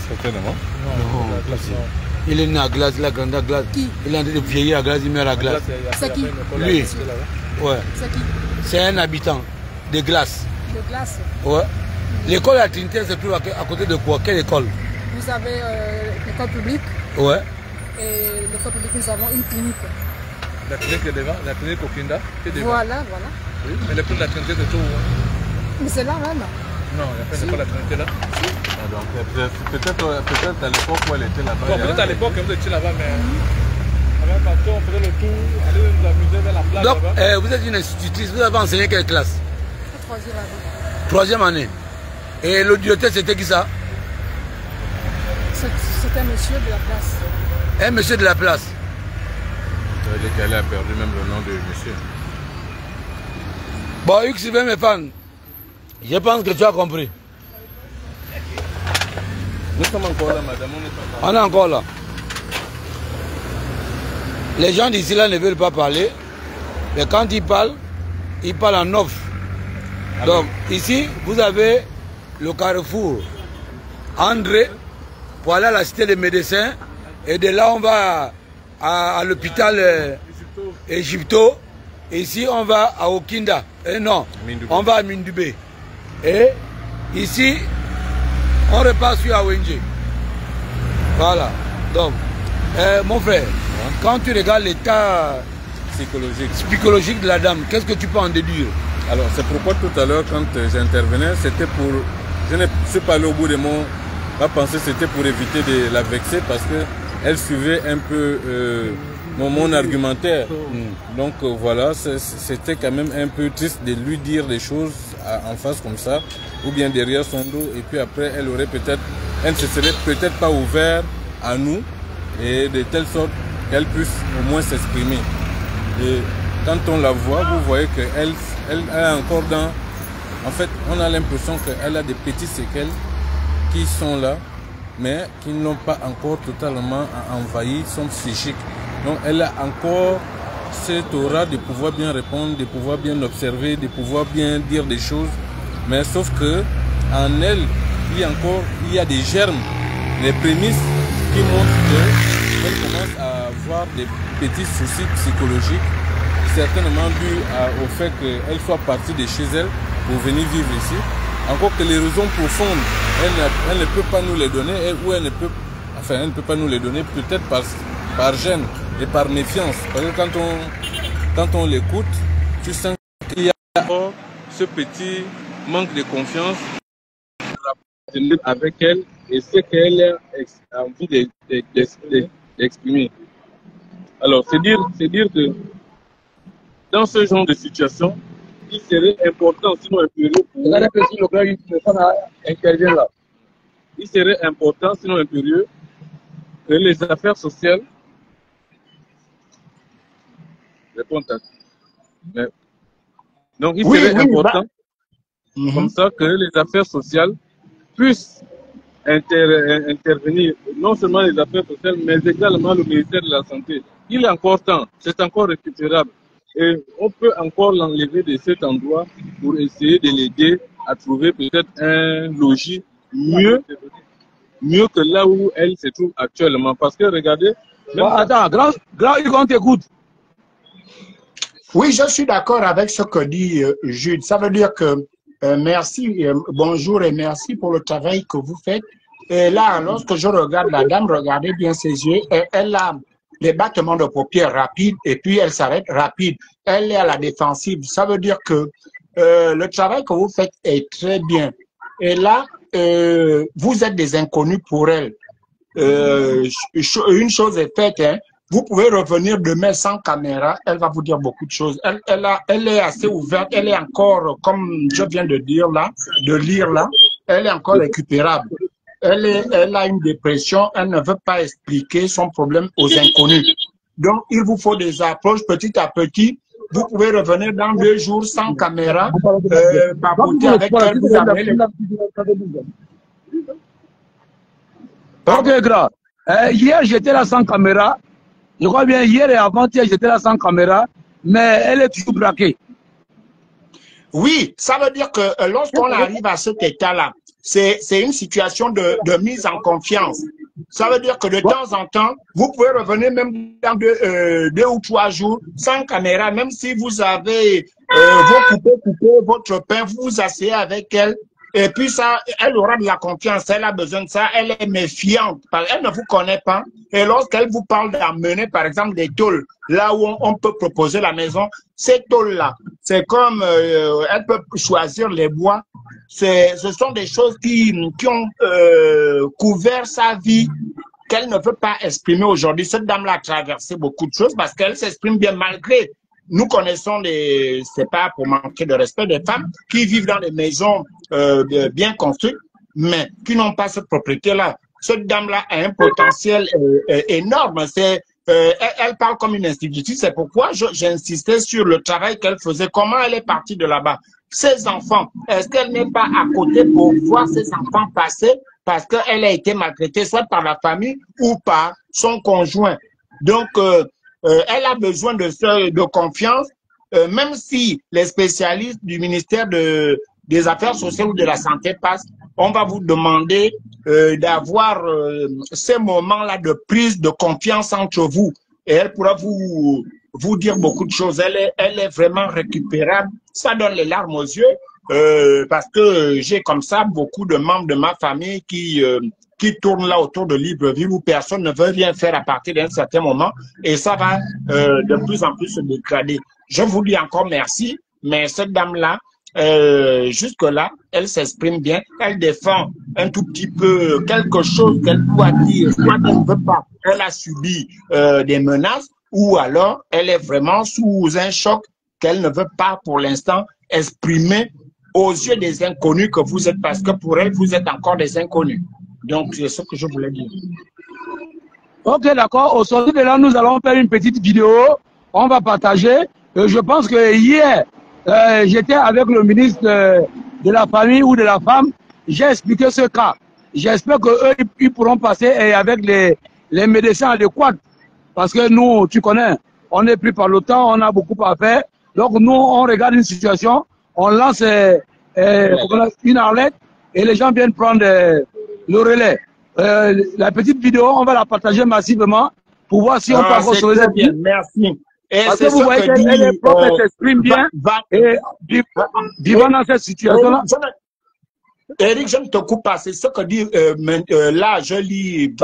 Certainement.
Non, il est né à Glace, il a grandi à Glace.
Qui?
Il est en train de vieillir à Glace, il meurt à Glace.
C'est qui?
Lui. Ouais.
C'est qui?
C'est un habitant de Glace.
De Glace?
Ouais. L'école de la Trinité, c'est tout à côté de quoi? Quelle école?
Vous avez l'école publique.
Ouais.
Et l'école publique, nous avons une clinique.
La clinique est devant, la clinique au Kinda, c'est devant.
Voilà.
Oui, mais l'école de la Trinité, c'est tout.
Mais c'est là même.
Non, il n'y a pas d'école de la Trinité là.
donc peut-être à l'époque où elle était là-bas.
Bon, peut-être à l'époque vous étiez là-bas, mais avec Pato, on faisait le tour, aller nous amuser vers la plage.
Donc, vous êtes une institutrice, vous avez enseigné quelle classe?
Troisième année.
Troisième année. Et le directeur, c'était qui ça?
C'était un monsieur de la place.
Un monsieur de la place.
Ça veut dire qu'elle a perdu même le nom de monsieur.
Bon, X, mes fans, je pense que tu as compris.
Nous sommes encore là, madame, on n'est pas là.
On est encore là. Les gens d'ici là ne veulent pas parler, mais quand ils parlent en off. Donc, ici, vous avez le carrefour André pour aller à la cité des médecins. Et de là, on va à l'hôpital Égypto. Et ici, on va à Okinda. Et non,
Mindubé.
On va à Mindubé. Et ici, on repart sur Awenje. Voilà. Donc, mon frère, quand tu regardes l'état psychologique de la dame, qu'est-ce que tu peux en déduire?
Alors, c'est pourquoi tout à l'heure, quand j'intervenais, c'était pour... Je ne suis pas allé au bout de ma pensée, c'était pour éviter de la vexer parce qu'elle suivait un peu mon argumentaire. Donc voilà, c'était quand même un peu triste de lui dire des choses en face comme ça, ou bien derrière son dos, et puis après, elle ne se serait peut-être pas ouverte à nous, et de telle sorte qu'elle puisse au moins s'exprimer. Et quand on la voit, vous voyez qu'elle est encore dans... En fait, on a l'impression qu'elle a des petits séquelles qui sont là, mais qui n'ont pas encore totalement envahi son psychique. Donc elle a encore cette aura de pouvoir bien répondre, de pouvoir bien observer, de pouvoir bien dire des choses. Mais sauf que en elle, il y a des germes, des prémices qui montrent qu'elle commence à avoir des petits soucis psychologiques, certainement dû au fait qu'elle soit partie de chez elle pour venir vivre ici. Encore que les raisons profondes, elle ne peut pas nous les donner, elle ne peut pas nous les donner, peut-être par gêne et par méfiance. Parce que quand on l'écoute, tu sens qu'il y a encore ce petit manque de confiance avec elle et ce qu'elle a envie d'exprimer. Alors, c'est dire que dans ce genre de situation, il serait important, sinon impérieux, il serait important, sinon impérieux, que les affaires sociales donc il serait important comme ça que les affaires sociales puissent intervenir, non seulement les affaires sociales, mais également le ministère de la Santé. Il est encore temps, c'est encore récupérable. Et on peut encore l'enlever de cet endroit pour essayer de l'aider à trouver peut-être un logis mieux que là où elle se trouve actuellement. Parce que regardez...
Attends, grand Hugo, on t'écoute.
Oui, je suis d'accord avec ce que dit Jude. Ça veut dire que merci, bonjour et merci pour le travail que vous faites. Et là, lorsque je regarde la dame, regardez bien ses yeux, elle a les battements de paupières rapides et puis elle s'arrête rapide. Elle est à la défensive. Ça veut dire que le travail que vous faites est très bien. Et là, vous êtes des inconnus pour elle. Une chose est faite, hein. Vous pouvez revenir demain sans caméra, elle va vous dire beaucoup de choses. Elle est assez ouverte, elle est encore, comme je viens de lire là, elle est encore récupérable. Elle a une dépression, elle ne veut pas expliquer son problème aux inconnus. Donc, il vous faut des approches petit à petit. Vous pouvez revenir dans 2 jours sans caméra, papoter avec elle. Vous avez
Ok, grand. Hier, j'étais là sans caméra. Je crois bien, hier et avant-hier, j'étais là sans caméra, mais elle est toujours braquée.
Oui, ça veut dire que lorsqu'on arrive à cet état-là, c'est une situation de mise en confiance. Ça veut dire que de temps en temps, vous pouvez revenir même dans 2 ou 3 jours sans caméra, même si vous avez vos coupés, votre pain, vous vous asseyez avec elle. Et puis ça, elle aura de la confiance, elle a besoin de ça, elle est méfiante, elle ne vous connaît pas. Et lorsqu'elle vous parle d'amener, par exemple, des tôles, là où on peut proposer la maison, ces tôles-là, c'est comme, elle peut choisir les bois ce sont des choses qui ont couvert sa vie, qu'elle ne veut pas exprimer aujourd'hui. Cette dame-là a traversé beaucoup de choses parce qu'elle s'exprime bien malgré. Nous connaissons c'est pas pour manquer de respect, des femmes qui vivent dans des maisons bien construites, mais qui n'ont pas cette propriété-là. Cette dame-là a un potentiel énorme. Elle parle comme une institutrice. C'est pourquoi j'insistais sur le travail qu'elle faisait. Comment elle est partie de là-bas? Ses enfants, est-ce qu'elle n'est pas à côté pour voir ses enfants passer parce qu'elle a été maltraitée soit par la famille ou par son conjoint? Donc, elle a besoin de confiance, même si les spécialistes du ministère des Affaires sociales ou de la Santé passent, on va vous demander d'avoir ces moments-là de prise de confiance entre vous. Et elle pourra vous dire beaucoup de choses. Elle est vraiment récupérable. Ça donne les larmes aux yeux parce que j'ai comme ça beaucoup de membres de ma famille qui tournent là autour de Libreville où personne ne veut rien faire à partir d'un certain moment et ça va de plus en plus se dégrader. Je vous dis encore merci, mais cette dame-là, jusque-là, elle s'exprime bien, elle défend un tout petit peu quelque chose qu'elle doit dire, soit qu'elle ne veut pas, elle a subi des menaces, ou alors elle est vraiment sous un choc qu'elle ne veut pas pour l'instant exprimer aux yeux des inconnus que vous êtes, parce que pour elle, vous êtes encore des inconnus. Donc, c'est ce que je voulais dire.
Ok, d'accord. Au sortir de là, nous allons faire une petite vidéo. On va partager. Je pense que hier, j'étais avec le ministre de la famille ou de la femme. J'ai expliqué ce cas. J'espère qu'eux, ils pourront passer avec les médecins adéquats. Parce que nous, tu connais, on est pris par le temps, on a beaucoup à faire. Donc nous, on regarde une situation, on lance une enquête et les gens viennent prendre le relais. La petite vidéo, on va la partager massivement pour voir si on peut encore sauver cette vie.
Merci. Et
parce que vous voyez qu'elle est propre, elle s'exprime bien et vivant dans cette situation-là.
Eric, je ne te coupe pas, c'est ce que dit là, je lis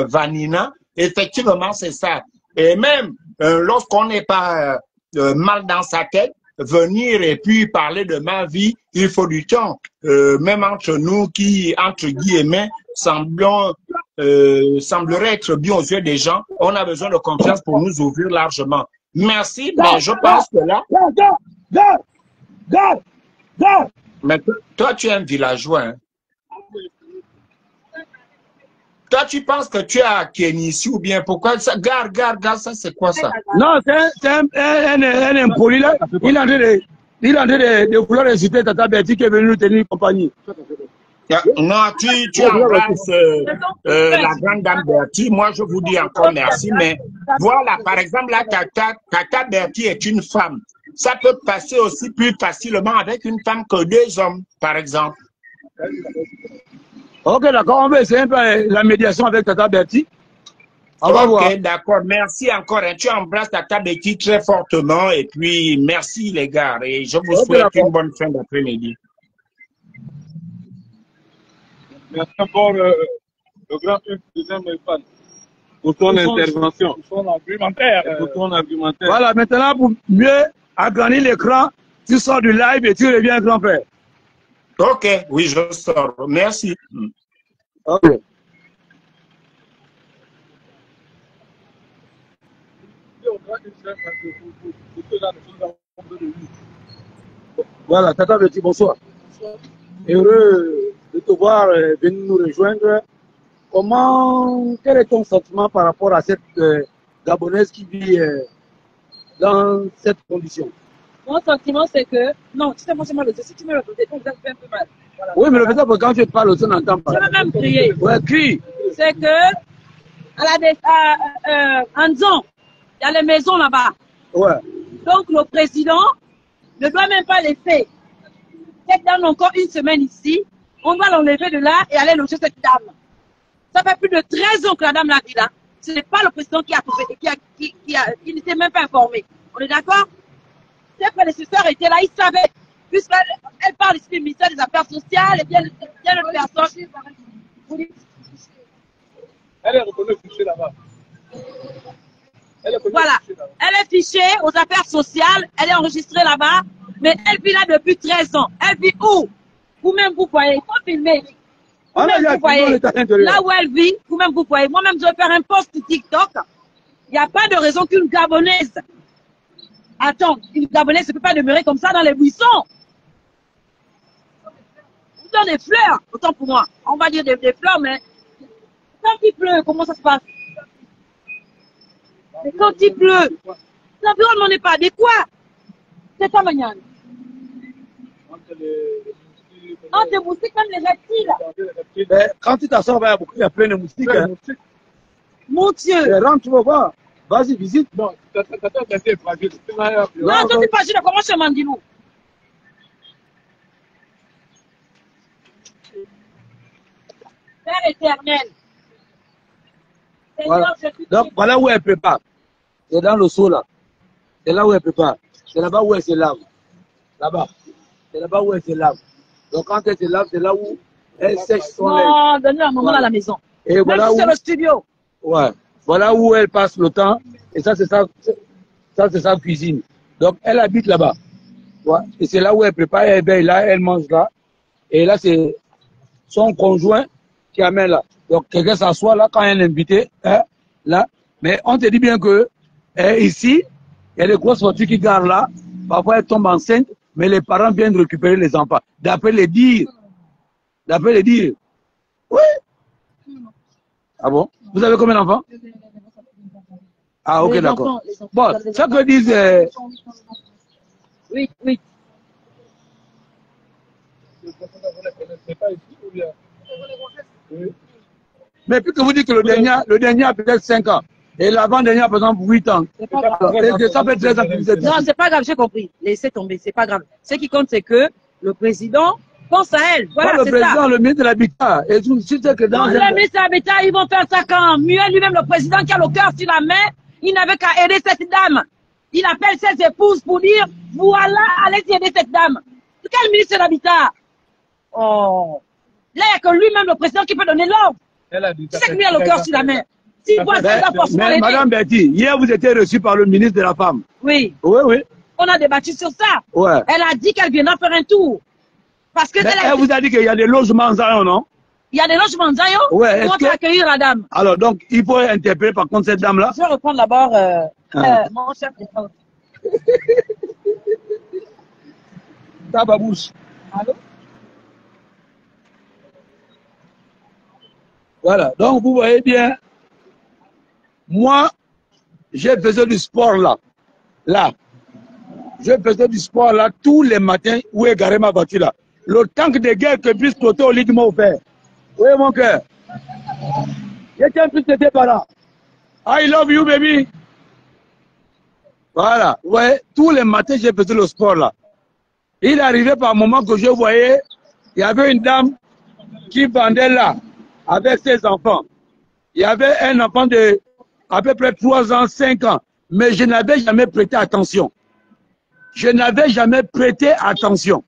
Vanina. Effectivement, c'est ça. Et même lorsqu'on n'est pas mal dans sa tête, venir et puis parler de ma vie, il faut du temps. Même entre nous qui, entre guillemets, semblerait être bien aux yeux des gens, on a besoin de confiance pour nous ouvrir largement. Merci, mais je pense que là... Mais toi, tu es un villageois. Hein? Toi, tu penses que tu es à Kénissi ou bien pourquoi ça? Garde, ça c'est quoi ça?
Non, c'est un impoli là. Il est en train de vouloir insulter Tata Bertie qui est venu nous tenir compagnie.
Non, tu embrasses la grande dame Bertie. Moi, je vous dis encore merci. Mais voilà, par exemple, là, Tata Bertie est une femme. Ça peut passer aussi plus facilement avec une femme que deux hommes, par exemple.
Ok, d'accord, on va essayer un peu la médiation avec Tata Bertie.
Ok, d'accord, merci encore. Tu embrasses Tata Bertie très fortement et puis merci les gars. Et je vous souhaite une bonne fin d'après-midi.
Merci encore le grand deuxième fan pour ton intervention.
Pour son argumentaire.
Pour ton argumentaire.
Voilà, maintenant pour mieux agrandir l'écran, tu sors du live et tu reviens grand-père.
Ok, oui, je sors. Merci.
Ok. Voilà, Tata Bertie, bonsoir. Heureux de te voir venir nous rejoindre. Quel est ton sentiment par rapport à cette Gabonaise qui vit dans cette condition?
Mon sentiment, c'est que... Non, tu sais, moi, c'est mal. Si tu me le dis, ça fait un peu mal. Voilà.
Oui, mais le fait que quand tu parles, on n'entend pas.
Je vais même crier.
Ouais, crie.
C'est que, en disant, il y a les maisons là-bas.
Ouais.
Donc, le président ne doit même pas laisser cette dame encore une semaine ici. On doit l'enlever de là et aller loger cette dame. Ça fait plus de 13 ans que la dame l'a dit là. Ce n'est pas le président qui a trouvé, qui ne s'est même pas informé. On est d'accord? Ses prédécesseurs étaient là, ils savaient. Puisqu'elle parle ici du ministère des Affaires sociales et bien de personnes.
Elle est reconnue fichée là-bas.
Voilà. Elle est fichée aux affaires sociales, elle est enregistrée là-bas, mais elle vit là depuis 13 ans. Elle vit où? Vous-même, vous voyez. Il faut filmer.
On a
Vous-même,
déjà
vous voyez.
filmé l'état intérieur.
Là où elle vit, vous-même, vous voyez. Moi-même, je vais faire un post TikTok. Il n'y a pas de raison qu'une Gabonaise. Attends, une Gabonaise ne peut pas demeurer comme ça dans les buissons. On donne des fleurs, autant pour moi. On va dire des fleurs, mais quand il pleut, comment ça se passe? Mais quand il pleut, l'environnement n'est pas adéquat. C'est pas manière. Entre les moustiques, même les reptiles.
Mais quand tu t'assois, il y a plein de moustiques. Hein.
Mon Dieu.
Et rentre, tu vas voir. Vas-y, visite.
Non, ta tête est fragile.
Non, toi, tu pas juste comment chez Mandilou. Père éternel.
Voilà. Donc, voilà où elle prépare. C'est dans le seau là. C'est là où elle prépare. C'est là-bas où elle se lave. Là-bas. C'est là-bas où elle se lave. Donc, quand elle se lave, c'est là où elle sèche son lait.
Non, donne-le un moment à la maison.
Et voilà
même si
où...
c'est le studio.
Ouais. Voilà où elle passe le temps. Et ça, c'est sa cuisine. Donc, elle habite là-bas. Ouais. Et c'est là où elle prépare. Elle veille là, elle mange là. Et là, c'est son conjoint qui amène là. Donc, quelqu'un s'assoit là quand elle est invitée. Hein, là. Mais on te dit bien que ici, il y a des grosses voitures qui garent là. Parfois, elles tombent enceintes. Mais les parents viennent récupérer les enfants. D'après les dires. D'après les dires. Oui. Ah bon? Vous avez combien d'enfants? Ah, ok, d'accord. Bon, ça que disent...
Oui, oui.
Mais puis que vous dites que le dernier a peut-être 5 ans. Et l'avant-dernier a par exemple 8 ans. Ça peut être 13 ans.
Non, c'est pas grave, j'ai compris. Laissez tomber, c'est pas grave. Ce qui compte, c'est que le président pense à elle. Voilà,
le
c'est
président,
ça.
le ministre de l'Habitat. Et tu sais que dans...
Le ministre de l'Habitat, ils vont faire ça quand Muel lui-même, le président qui a le cœur sur la main, il n'avait qu'à aider cette dame. Il appelle ses épouses pour dire, voilà, allez aider cette dame. Quel ministre de l'Habitat? Oh. Là, il n'y a que lui-même, le président, qui peut donner l'ordre. C'est que lui a le cœur sur la main. S'il voit ça,
mais Madame Betty, hier vous étiez reçue par le ministre de la Femme.
Oui.
Oui, oui.
On a débattu sur ça.
Ouais.
Elle a dit qu'elle viendra faire un tour. Parce que
elle vous a dit qu'il y a des logements en Zion, non?
Il y a des logements en Zion
pour
accueillir la dame.
Alors, donc, il faut interpeller par contre cette dame-là.
Je vais reprendre d'abord mon chef de France.
Tababouche.
Allô?
Voilà, donc vous voyez bien, moi, j'ai besoin du sport là. Là. Je faisais du sport là tous les matins où est garé ma voiture là. Le tank de guerre que puisse sauter au lit de mon père. Oui, mon cœur. J'étais un peu sauté par là. I love you, baby. Voilà. Ouais, tous les matins, j'ai fait le sport là. Il arrivait par un moment que je voyais, il y avait une dame qui vendait là, avec ses enfants. Il y avait un enfant de à peu près 3 ans, 5 ans. Mais je n'avais jamais prêté attention. Je n'avais jamais prêté attention.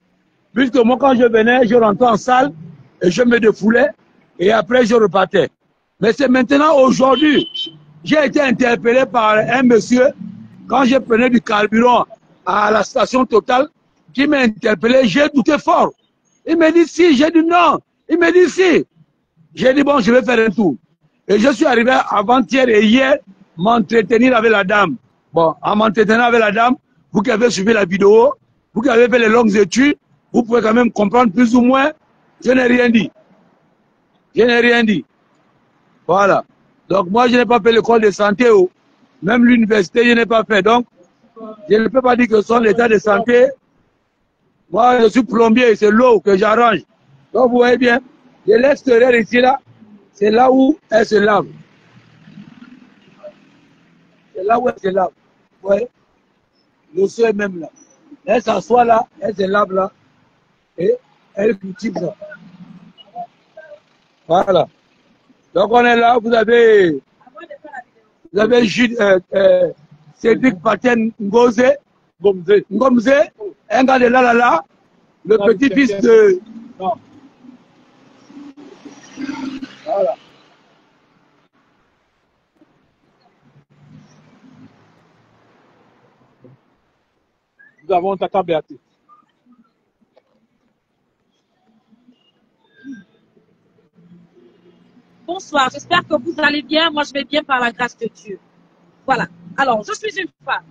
Puisque moi, quand je venais, je rentrais en salle et je me défoulais et après je repartais. Mais c'est maintenant, aujourd'hui, j'ai été interpellé par un monsieur quand je prenais du carburant à la station Total qui m'a interpellé. J'ai douté fort. Il me dit si, j'ai dit non. Il me dit si. J'ai dit bon, je vais faire un tour. Et je suis arrivé avant-hier et hier m'entretenir avec la dame. Bon, en m'entretenant avec la dame, vous qui avez suivi la vidéo, vous qui avez fait les longues études, vous pouvez quand même comprendre plus ou moins. Je n'ai rien dit. Je n'ai rien dit. Voilà. Donc moi, je n'ai pas fait l'école de santé. Même l'université, je n'ai pas fait. Donc, je ne peux pas dire que son état de santé. Moi, je suis plombier, c'est l'eau que j'arrange. Donc, vous voyez bien, de l'extérieur ici, là, c'est là où elle se lave. C'est là où elle se lave. Vous voyez? Le sol est même là. Elle s'assoit là, elle se lave là. Et elle cultive ça. Voilà. Donc, on est là, vous avez Cédric Paten Ngomze, un gars de là, le petit-fils de... Non. Voilà.
Nous avons Tata Béatrice.
Bonsoir, j'espère que vous allez bien. Moi, je vais bien par la grâce de Dieu. Voilà. Alors, je suis une femme.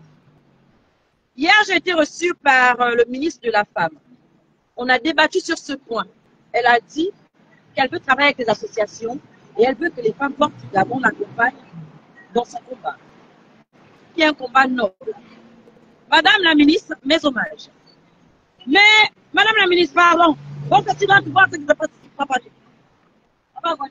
Hier, j'ai été reçue par le ministre de la Femme. On a débattu sur ce point. Elle a dit qu'elle veut travailler avec les associations et elle veut que les femmes fortes du Gabon l'accompagnent dans son combat. Il y a un combat noble. Madame la ministre, mes hommages. Mais, Madame la ministre, pardon. Bon, que tu vas te voir ce qui se passe, c'est pas passé. C'est pas bon.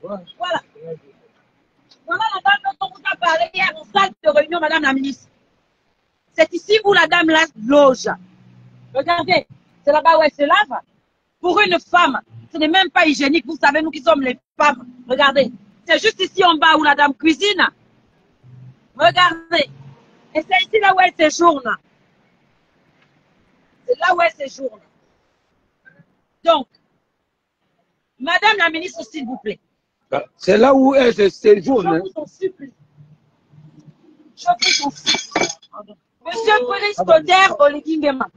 Voilà. Voilà la dame dont on vous a parlé hier en salle de réunion, Madame la ministre. C'est ici où la dame la loge. Regardez, c'est là-bas où elle se lave. Pour une femme, ce n'est même pas hygiénique. Vous savez, nous qui sommes les femmes. Regardez, c'est juste ici en bas où la dame cuisine. Regardez. Et c'est ici là où elle séjourne. C'est là où elle séjourne. Donc, Madame la ministre, s'il vous plaît.
C'est là où elle séjourne.
Je vous en supplie. Je vous en supplie. Monsieur Police Toder Oligingema.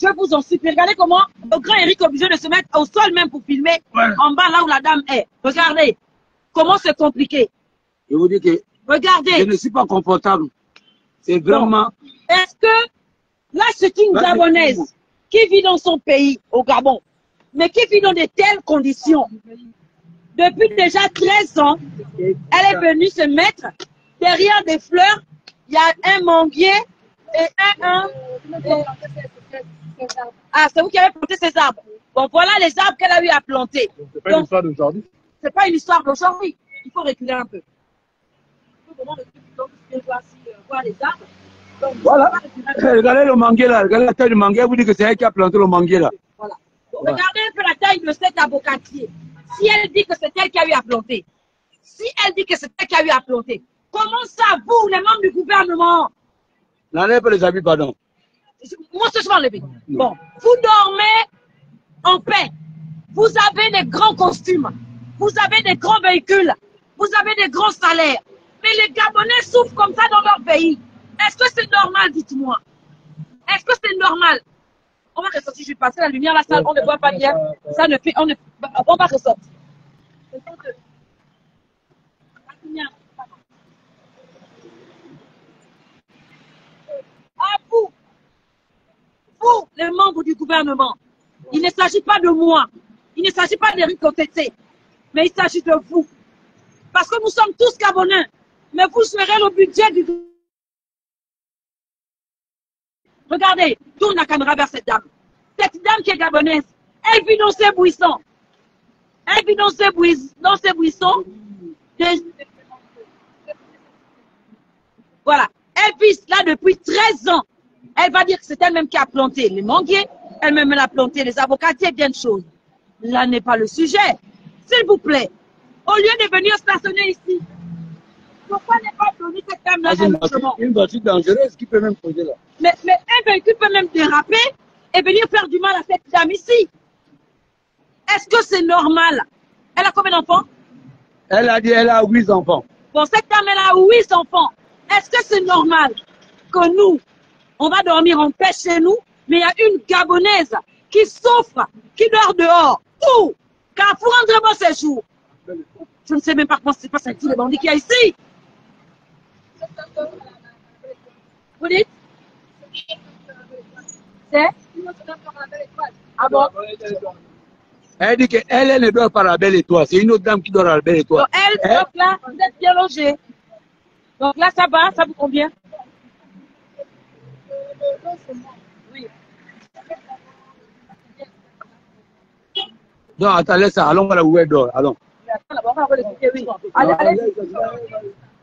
Je vous en supplie. Regardez comment le grand Eric est obligé de se mettre au sol même pour filmer en bas là où la dame est. Regardez comment c'est compliqué.
Je vous dis que
regardez.
Je ne suis pas confortable. C'est vraiment...
Est-ce que là c'est une Gabonaise qui vit dans son pays, au Gabon, mais qui vit dans de telles conditions? Depuis déjà 13 ans, elle est venue se mettre derrière des fleurs. Il y a un manguier et Ah, c'est vous qui avez planté ces arbres. Bon, voilà les arbres qu'elle a eu à planter.
C'est pas une histoire d'aujourd'hui.
C'est pas une histoire d'aujourd'hui. Il faut reculer un peu. Voir les arbres. Donc,
voilà. Regardez le manguier là. Regardez la taille du manguier. Vous dites que c'est elle qui a planté le manguier là.
Voilà. Donc, regardez un peu la taille de cet avocatier. Si elle dit que c'est elle qui a eu à planter, si elle dit que c'est elle qui a eu à planter, comment ça, vous, les membres du gouvernement?
N'enlève pas les habits, pardon.
Moi, je vais enlever. Bon, vous dormez en paix. Vous avez des grands costumes. Vous avez des grands véhicules. Vous avez des grands salaires. Mais les Gabonais souffrent comme ça dans leur pays. Est-ce que c'est normal, dites-moi? Est-ce que c'est normal? On va ressortir, je vais passer la lumière, la salle, on ne voit pas bien. Ça ne fait, on va ressortir. À vous, les membres du gouvernement, il ne s'agit pas de moi, il ne s'agit pas d'Éric Otété, mais il s'agit de vous. Parce que nous sommes tous Gabonais, mais vous gérez le budget du gouvernement. Regardez, tourne la caméra vers cette dame. Cette dame qui est gabonaise, elle vit dans ses buissons. Elle vit dans ses buissons. Voilà. Elle vit là depuis 13 ans. Elle va dire que c'est elle-même qui a planté les manguiers. Elle-même a planté les avocatiers, bien de choses. Là n'est pas le sujet. S'il vous plaît, au lieu de venir stationner ici, pourquoi ne pas donner cette dame-là
une voiture dangereuse qui peut même poser là.
Mais un véhicule peut même déraper et venir faire du mal à cette dame ici. Est-ce que c'est normal? Elle a combien d'enfants?
Elle a dit elle a 8 enfants.
Bon, cette dame, elle a 8 enfants. Est-ce que c'est normal que nous, on va dormir en paix chez nous, mais il y a une Gabonaise qui souffre, qui dort dehors? Où? Carrefour André Bon Séjour. Je ne sais même pas comment c'est pas senti les bandits qu'il y a ici. Vous dites? C'est? Ah bon?
Elle dit qu'elle ne dort pas à la Belle Étoile. C'est une autre dame qui dort à la Belle Étoile.
Donc elle, donc là, vous êtes bien logé. Donc là, ça va, ça vous convient? Oui.
Non, attends, laisse ça. Allons voir là où elle dort. Allons.
Allez, allez.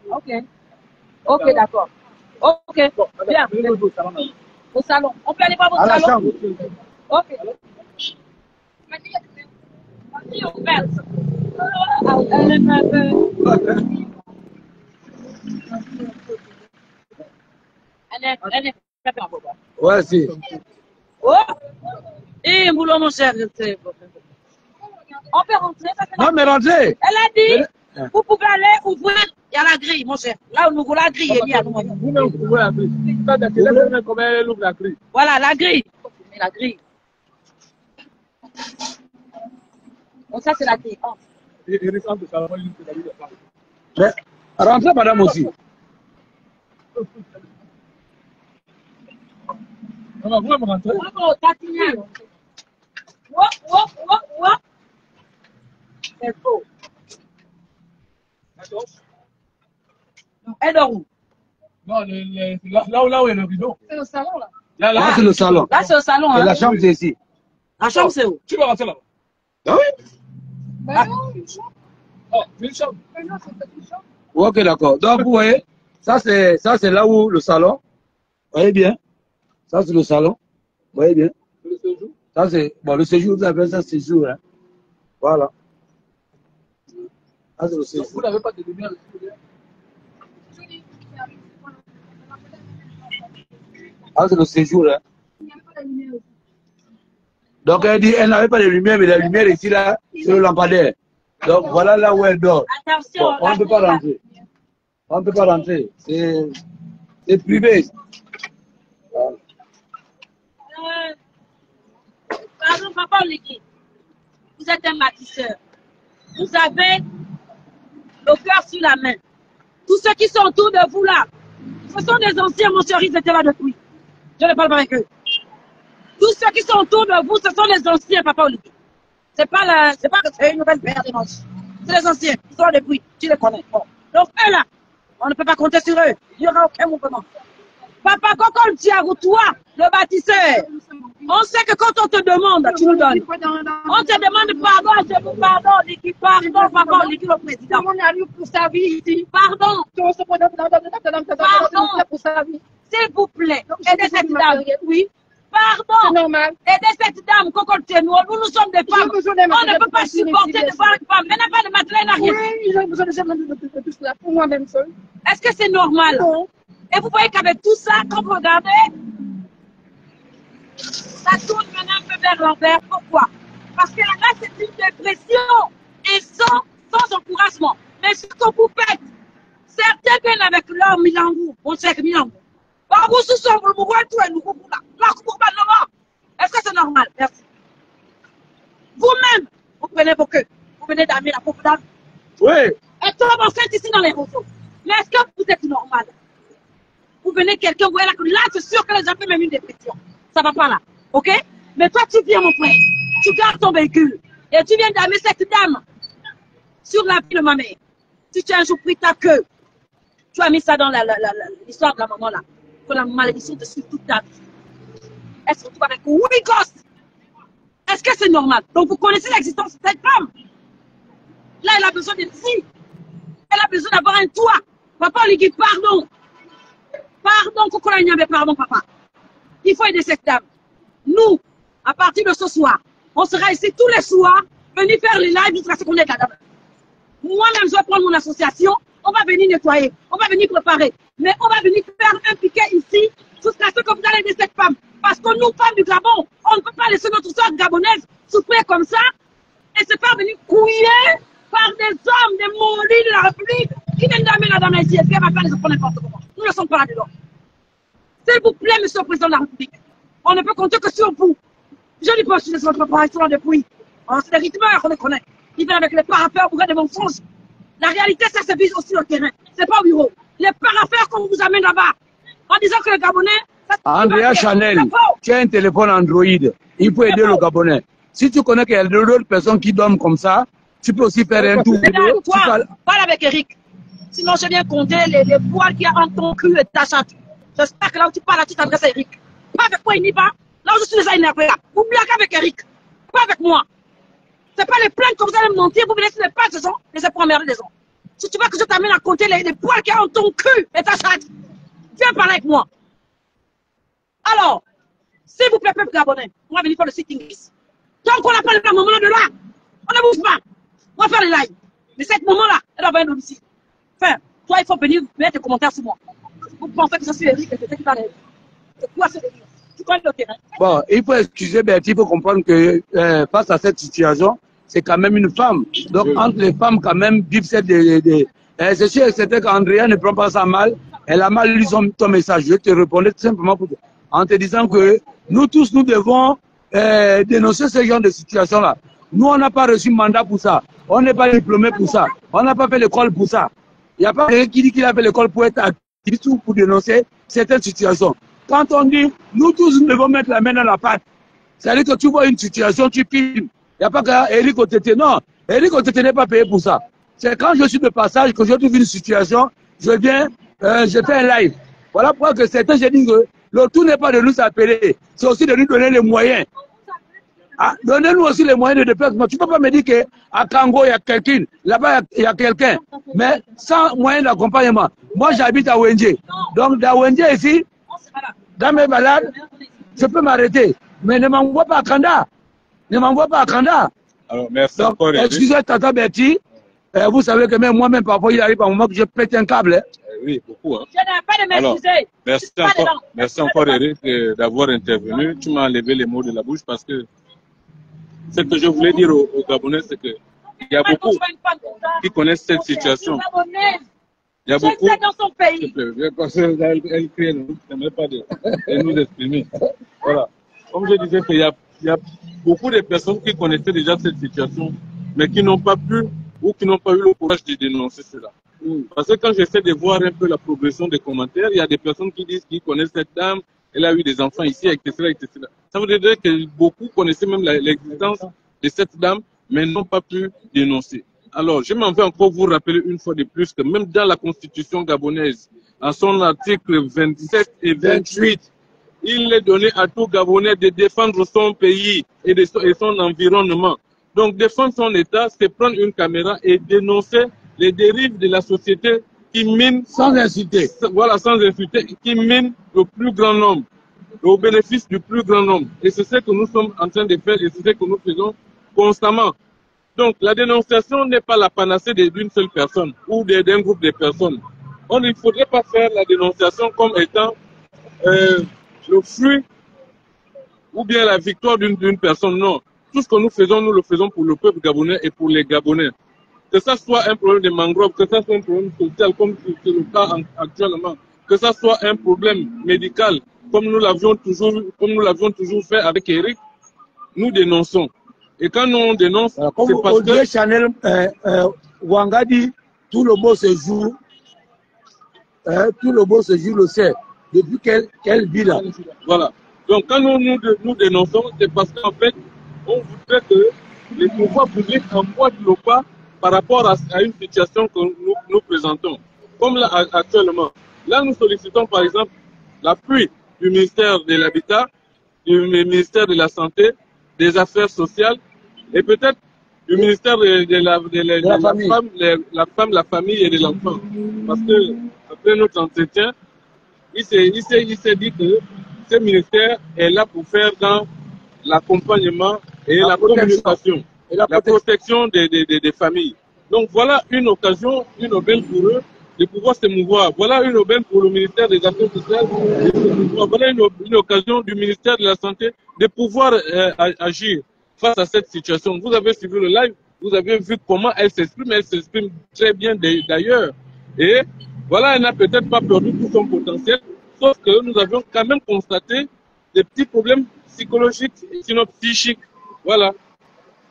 Ok. Ok, d'accord. Ok, bien. Au salon. On peut aller voir votre salon?
Chambre.
Ok.
Ouais, si.
Oh! Et boulot, mon cher. On peut rentrer, ça fait
Non, mais rentrez.
Elle a dit, vous pouvez aller ouvrir, il y a la grille, mon cher. Là où nous la grille, il y a nous.
Vous-même, vous pouvez la grille. Comment elle ouvre la grille?
Voilà, la grille. Mais la grille. Donc ça, c'est la défense.
Et récemment, ça va lui faire la part.
Mais, rentrez, madame aussi.
On va vraiment rentrer.
Oh, Tatiana. C'est faux.
D'accord.
Elle dort où?
Non, là où est le rideau.
C'est le salon, là.
Là, c'est le salon.
Là, c'est le salon.
Et
Hein.
la chambre, c'est ici.
La chambre, c'est où?
Tu vas rentrer là-bas.
Ah oui?
Ben non, une chambre.
Oh, c'est une chambre.
Ben non, c'est pas une chambre.
Ok, d'accord. Donc, vous voyez, ça, c'est là où le salon. Vous voyez bien? Ça, c'est le salon. Vous voyez bien?
Le séjour.
Ça, c'est. Bon, le séjour, vous appelez ça séjour. Hein. Voilà. Ça, c'est le séjour.
Vous n'avez pas de lumière ici.
Ah, c'est le séjour. Hein. Donc, elle dit, elle n'avait pas de lumière, mais la lumière ici, là, c'est le lampadaire. Donc, voilà là où elle dort.
Attention,
Bon, on ne peut pas rentrer. On ne peut pas rentrer. C'est privé.
Pardon, papa Oligui. Vous êtes un bâtisseur. Vous avez le cœur sur la main. Tous ceux qui sont autour de vous là, ce sont des anciens, mon chéri, ils étaient là depuis. Je ne parle pas avec eux. Tous ceux qui sont autour de vous, ce sont les anciens, papa Oligui. C'est pas que c'est une nouvelle paire de manches. C'est les anciens, ils sont là depuis, tu les connais. Bon. Donc eux là, on ne peut pas compter sur eux. Il n'y aura aucun mouvement. Papa Kokol Tiarou, toi, le bâtisseur, on sait que quand on te demande, tu nous donnes. On te demande pardon, je vous pardon, l'équipe, pardon, papa, l'équipe, le président.
On arrive pour sa vie ici.
Pardon,
Pardon. Pour sa vie.
s'il vous plaît, aidez cette dame.
Oui, c'est
Pardon,
normal.
aidez cette dame, Kokol Tiarou, nous sommes des femmes.
besoin d'un
On ne
matériel
peut pas
pour cuisiner
supporter
ici,
de voir une femme. Elle n'a pas de matériel, n'a rien.
Oui, j'ai besoin de tout cela pour moi-même seul.
Est-ce que c'est normal?
Non.
Et vous voyez qu'avec tout ça, quand vous regardez, ça tourne maintenant un peu vers l'envers. Pourquoi? Parce que là, c'est une dépression et sans encouragement. Mais ce que vous faites, certains viennent avec leur milangu, on sait que milangu. Est-ce que c'est normal? Merci. Vous-même, vous prenez vos queues, vous venez d'amener la pauvre dame.
Oui.
Elle tombe enceinte ici dans les réseaux. Mais est-ce que vous êtes normal? Vous venez quelqu'un, vous voyez là, que là, c'est sûr que les gens font même une dépression. Ça va pas là. Ok? Mais toi, tu viens, mon frère. Tu gardes ton véhicule. Et tu viens d'amener cette dame sur la vie de ma mère. Si tu as un jour pris ta queue, tu as mis ça dans l'histoire de la maman là. Que la malédiction te suit toute ta vie. Elle se retrouve avec 8 gosses. Est-ce que c'est normal? Donc vous connaissez l'existence de cette femme. Là, elle a besoin de psy. Elle a besoin d'avoir un toit. Papa lui dit pardon. Pardon, Kokola Nyambe, pardon, papa. Il faut aider cette dame. Nous, à partir de ce soir, on sera ici tous les soirs, venir faire les lives jusqu'à ce qu'on ait la dame. Moi-même, je vais prendre mon association, on va venir nettoyer, on va venir préparer. Mais on va venir faire un piquet ici, jusqu'à ce que vous allez aider cette femme. Parce que nous, femmes du Gabon, on ne peut pas laisser notre soeur gabonaise souffrir comme ça et se faire venir couiller par des hommes, des molis de la République qui viennent d'amener la dame ici et puis elle va faire les enfants n'importe comment. Nous ne sommes pas là-dedans. S'il vous plaît, monsieur le président de la République, on ne peut compter que sur vous. Je dis pas sur les autres préparateurs depuis. C'est des rythmeurs, on les connaît. Ils viennent avec les parapeurs pour faire des mensonges. La réalité, ça se vise aussi au terrain. C'est pas au bureau. Les parapeurs qu'on vous amène là-bas, en disant que le Gabonais...
Andrea Chanel, tu as un téléphone Android. Il peut aider le Gabonais. Si tu connais qu'il y a d'autres personnes qui dorment comme ça, tu peux aussi faire un tour.
Parle avec Eric. Sinon, je viens compter les poils qu'il y a en ton cul et ta chatte. J'espère que là où tu parles, tu t'adresses à Eric. Pas avec moi, il n'y va. Là où je suis déjà énervé là. Vous blaguez avec Eric. Pas avec moi. C'est pas les plaintes que vous allez me mentir, vous venez sur les pages des gens, et c'est pour emmerder les gens. Si tu veux que je t'amène à compter les poils qu'il y a en ton cul et ta chatte, viens parler avec moi. Alors, s'il vous plaît, peuple gabonais, on va venir faire le sitting ici. Donc on appelle le moment de là, on ne bouge pas. On va faire les lives. Mais cet moment-là, elle va venir ici. Enfin, toi, il faut venir mettre des commentaires sur moi. Vous pensez que je suis Eric et que c'est qui parle. C'est quoi ce délire? Tu connais le terrain? Bon,
il faut excuser Bertie, il faut comprendre que face à cette situation, c'est quand même une femme. Donc, entre les femmes, quand même, vivent cette... c'est sûr et certain qu'Andrea ne prend pas ça mal. Elle a mal lu ton message. Je te répondais tout simplement en te disant que Nous tous, nous devons dénoncer ce genre de situation-là. Nous, on n'a pas reçu mandat pour ça. On n'est pas diplômé pour ça. On n'a pas fait l'école pour ça. Il n'y a pas quelqu'un qui dit qu'il a fait l'école pour être activiste ou pour dénoncer certaines situations. Quand on dit, nous tous, nous devons mettre la main dans la pâte. C'est-à-dire que tu vois une situation, tu filmes. Il n'y a pas qu'Éric Otete. Non, Éric Otete n'est pas payé pour ça. C'est quand je suis de passage, que je trouve une situation, je viens, je fais un live. Voilà pourquoi que certains, j'ai dit que le tout n'est pas de nous appeler, c'est aussi de nous donner les moyens. Ah, donnez-nous aussi les moyens de déplacement. Tu ne peux pas me dire qu'à Kango, il y a quelqu'un, là-bas, il y a quelqu'un, mais sans moyen d'accompagnement. Moi, j'habite à Wenje. Donc, dans Wenje, ici, dans mes balades, je peux m'arrêter. Mais ne m'envoie pas à Kanda. Ne m'envoie pas à Kanda.
Alors, merci
donc,
encore.
Excusez Tata Betty. Vous savez que même moi-même, parfois, il arrive à un moment que je pète un câble. Hein.
Oui, beaucoup. Hein.
Je n'ai pas de m'excuser.
Merci encore, Eric, d'avoir intervenu. Tu m'as enlevé les mots de la bouche parce que ce que je voulais dire aux Gabonais, c'est qu'il y a beaucoup qui connaissent cette situation. Il y a beaucoup.
Dans son pays.
Parce qu'elle crie, ne permet pas de nous exprimer. Voilà. Comme je disais, il y a beaucoup de personnes qui connaissaient déjà cette situation, mais qui n'ont pas pu ou qui n'ont pas eu le courage de dénoncer cela. Parce que quand j'essaie de voir un peu la progression des commentaires, il y a des personnes qui disent qu'ils connaissent cette dame, elle a eu des enfants ici, etc., etc. Ça veut dire que beaucoup connaissaient même l'existence de cette dame, mais n'ont pas pu dénoncer. Alors, je m'en vais encore vous rappeler une fois de plus que même dans la Constitution gabonaise, en son article 27 et 28, il est donné à tout Gabonais de défendre son pays et son environnement. Donc, défendre son État, c'est prendre une caméra et dénoncer les dérives de la société qui mine,
sans insulter,
voilà, sans insulter, qui mine le plus grand nombre, au bénéfice du plus grand nombre. Et c'est ce que nous sommes en train de faire et c'est ce que nous faisons constamment. Donc, la dénonciation n'est pas la panacée d'une seule personne ou d'un groupe de personnes. Il ne faudrait pas faire la dénonciation comme étant le fruit ou bien la victoire d'une personne. Non. Tout ce que nous le faisons pour le peuple gabonais et pour les Gabonais. Que ça soit un problème de mangrove, que ça soit un problème social comme c'est le cas actuellement, que ça soit un problème médical comme nous l'avions toujours fait avec Eric, nous dénonçons. Et quand nous on dénonce, c'est parce que
Chanel Wanga dit tout le beau se joue, le sait. Depuis qu'elle vit là.
Voilà. Donc quand nous dénonçons, c'est parce qu'en fait, on voudrait que les pouvoirs publics emboîtent le pas par rapport à une situation que nous présentons. Comme là, actuellement, là nous sollicitons par exemple l'appui du ministère de l'Habitat, du ministère de la Santé, des Affaires sociales et peut-être du ministère de la femme, la famille et de l'enfant. Parce que après notre entretien, il s'est dit que ce ministère est là pour faire dans l'accompagnement et la communication, et la protection des familles. Donc voilà une occasion, une aubaine pour eux de pouvoir se mouvoir. Voilà une aubaine pour le ministère des Affaires sociales de se mouvoir. Voilà une occasion du ministère de la Santé de pouvoir agir face à cette situation. Vous avez suivi le live, vous avez vu comment elle s'exprime très bien d'ailleurs. Et voilà, elle n'a peut-être pas perdu tout son potentiel, sauf que nous avions quand même constaté des petits problèmes psychologiques, sinon psychiques. Voilà.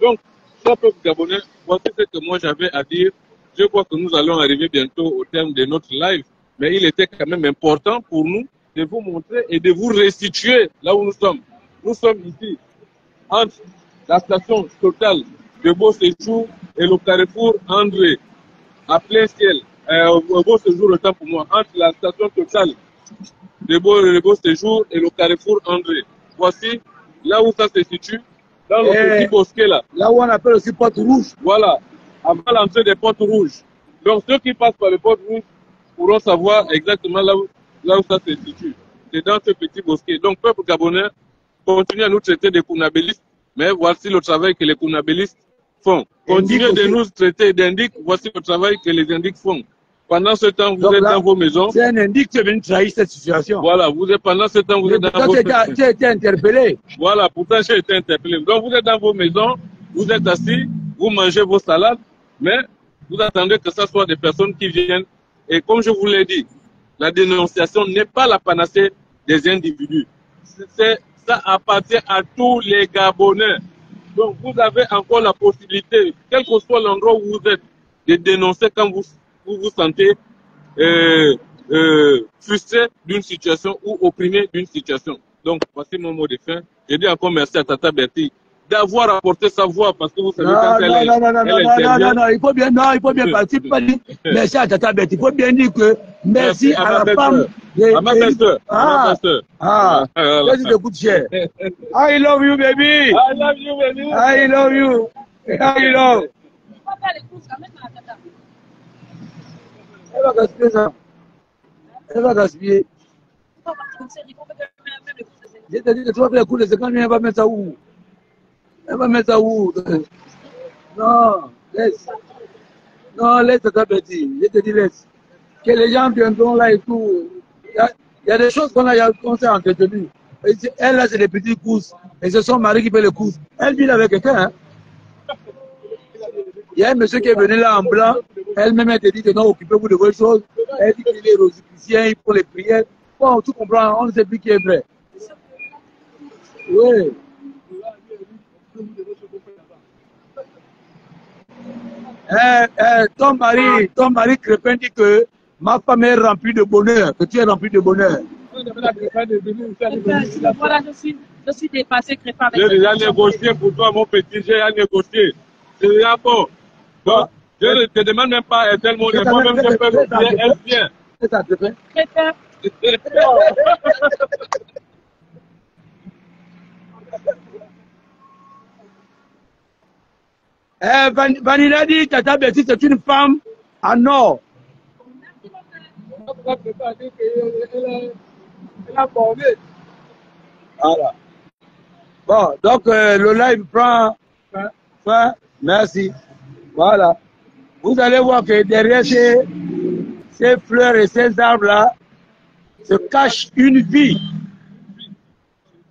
Donc, cher peuple gabonais, voici ce que moi j'avais à dire. Je crois que nous allons arriver bientôt au terme de notre live, mais il était quand même important pour nous de vous montrer et de vous restituer là où nous sommes. Nous sommes ici, entre la station Total de Beau Séjour et le carrefour André, à plein ciel. Beau Séjour, autant pour moi, entre la station Total de Beau Séjour et le carrefour André. Voici là où ça se situe, dans le petit bosquet là.
Là où on appelle aussi Porte Rouge.
Voilà, avant l'entrée des Portes Rouges. Donc ceux qui passent par les Portes Rouges pourront savoir exactement là où ça se situe. C'est dans ce petit bosquet. Donc peuple gabonais, continue à nous traiter de kounabélistes, mais voici le travail que les kounabélistes font. Continuez de nous traiter d'indiques, voici le travail que les indiques font. Pendant ce temps, vous êtes dans vos maisons.
C'est un indique qui est venu trahir cette situation.
Voilà, pendant ce temps, vous êtes dans vos maisons.
Tu as été interpellé.
Voilà, pourtant j'ai été interpellé. Donc vous êtes dans vos maisons, vous êtes assis, vous mangez vos salades, mais vous attendez que ce soit des personnes qui viennent. Et comme je vous l'ai dit, la dénonciation n'est pas la panacée des individus. ça appartient à tous les Gabonais. Donc vous avez encore la possibilité, quel que soit l'endroit où vous êtes, de dénoncer quand vous vous sentez frustré d'une situation ou opprimé d'une situation. Donc voici mon mot de fin. Je dis encore merci à Tata Bertie d'avoir apporté sa voix parce que vous savez quand elle intervient.
Non, il faut bien partir. Merci à Tata Bertie. Il faut bien dire que merci à la femme
à ma belle-sœur.
Merci de coup de cher. I love you, baby.
I love you, baby.
I love you. I love. Elle va gaspiller ça. Elle va gaspiller. Je te dis que tu vas faire les coups de 50 000, elle va mettre ça où? Elle va mettre ça où? Non, laisse. Non, laisse ta Betty. Je te dis laisse. Que les gens viendront là et tout. Il y a des choses qu'on s'est entretenues. Elle là, c'est des petits courses. Et c'est son mari qui fait les courses. Elle vit avec quelqu'un. Hein? Il y a un monsieur qui est venu là en blanc. Elle-même, elle te dit que non, occupez-vous de vos choses. Elle dit qu'il est rosicrucien, il faut les prières. Bon, tu comprends, on ne sait plus qui est vrai. Oui. Ton mari Crépin dit que ma femme est remplie de bonheur, que tu es rempli de bonheur.
Voilà, je suis dépassé, Crépin.
J'ai déjà négocié pour toi, mon petit, j'ai déjà négocié. C'est déjà bon. Donc, je ne te demande même pas tellement de moi-même, je peux vous dire, elle vient.
C'est ça, Crépin.
Crépin.
Vanilla dit Tata Betty, c'est une femme en or. Voilà. Bon, donc le live prend fin. Merci. Voilà. Vous allez voir que derrière ces fleurs et ces arbres-là se cache une vie.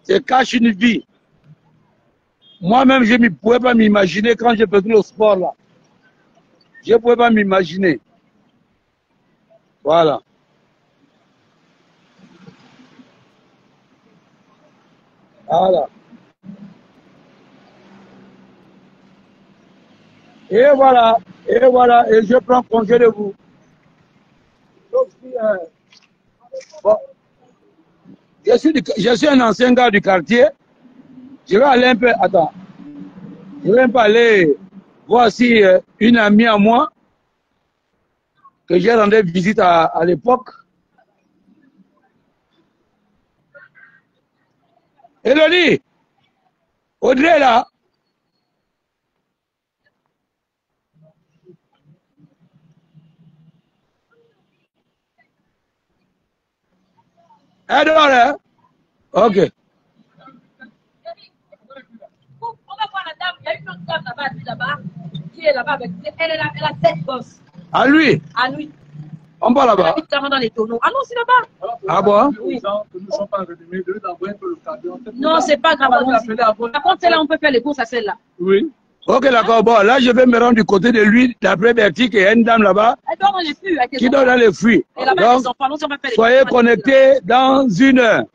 Se cache une vie. Moi-même, je ne pouvais pas m'imaginer quand j'ai fait le sport là. Je ne pouvais pas m'imaginer. Voilà. Voilà. Et voilà. Et voilà. Et je prends congé de vous. Donc, bon. Je suis un ancien gars du quartier. Je vais aller un peu, attends, je vais un peu aller voir si une amie à moi, que j'ai rendu visite à l'époque. Elodie, Audrey là. Elle dort là. Ok.
Il y a une autre dame là-bas, qui est là-bas avec. Elle a 7 gosses.
À lui?
À lui.
On va là-bas.
Elle habite dans les tonneaux. Ah non, c'est là-bas.
Ah bon?
Oui. Non, c'est pas grave. Par contre, celle-là, on peut faire les courses à celle-là.
Oui. Ok, d'accord. Bon, là, je vais me rendre du côté de lui, d'après Bertie, qu'il y a une dame là-bas.
Elle dort dans les fruits.
Qui dort dans les fruits.
Et là-bas, les enfants, non, si on va faire les
soyez connectés dans 1 heure.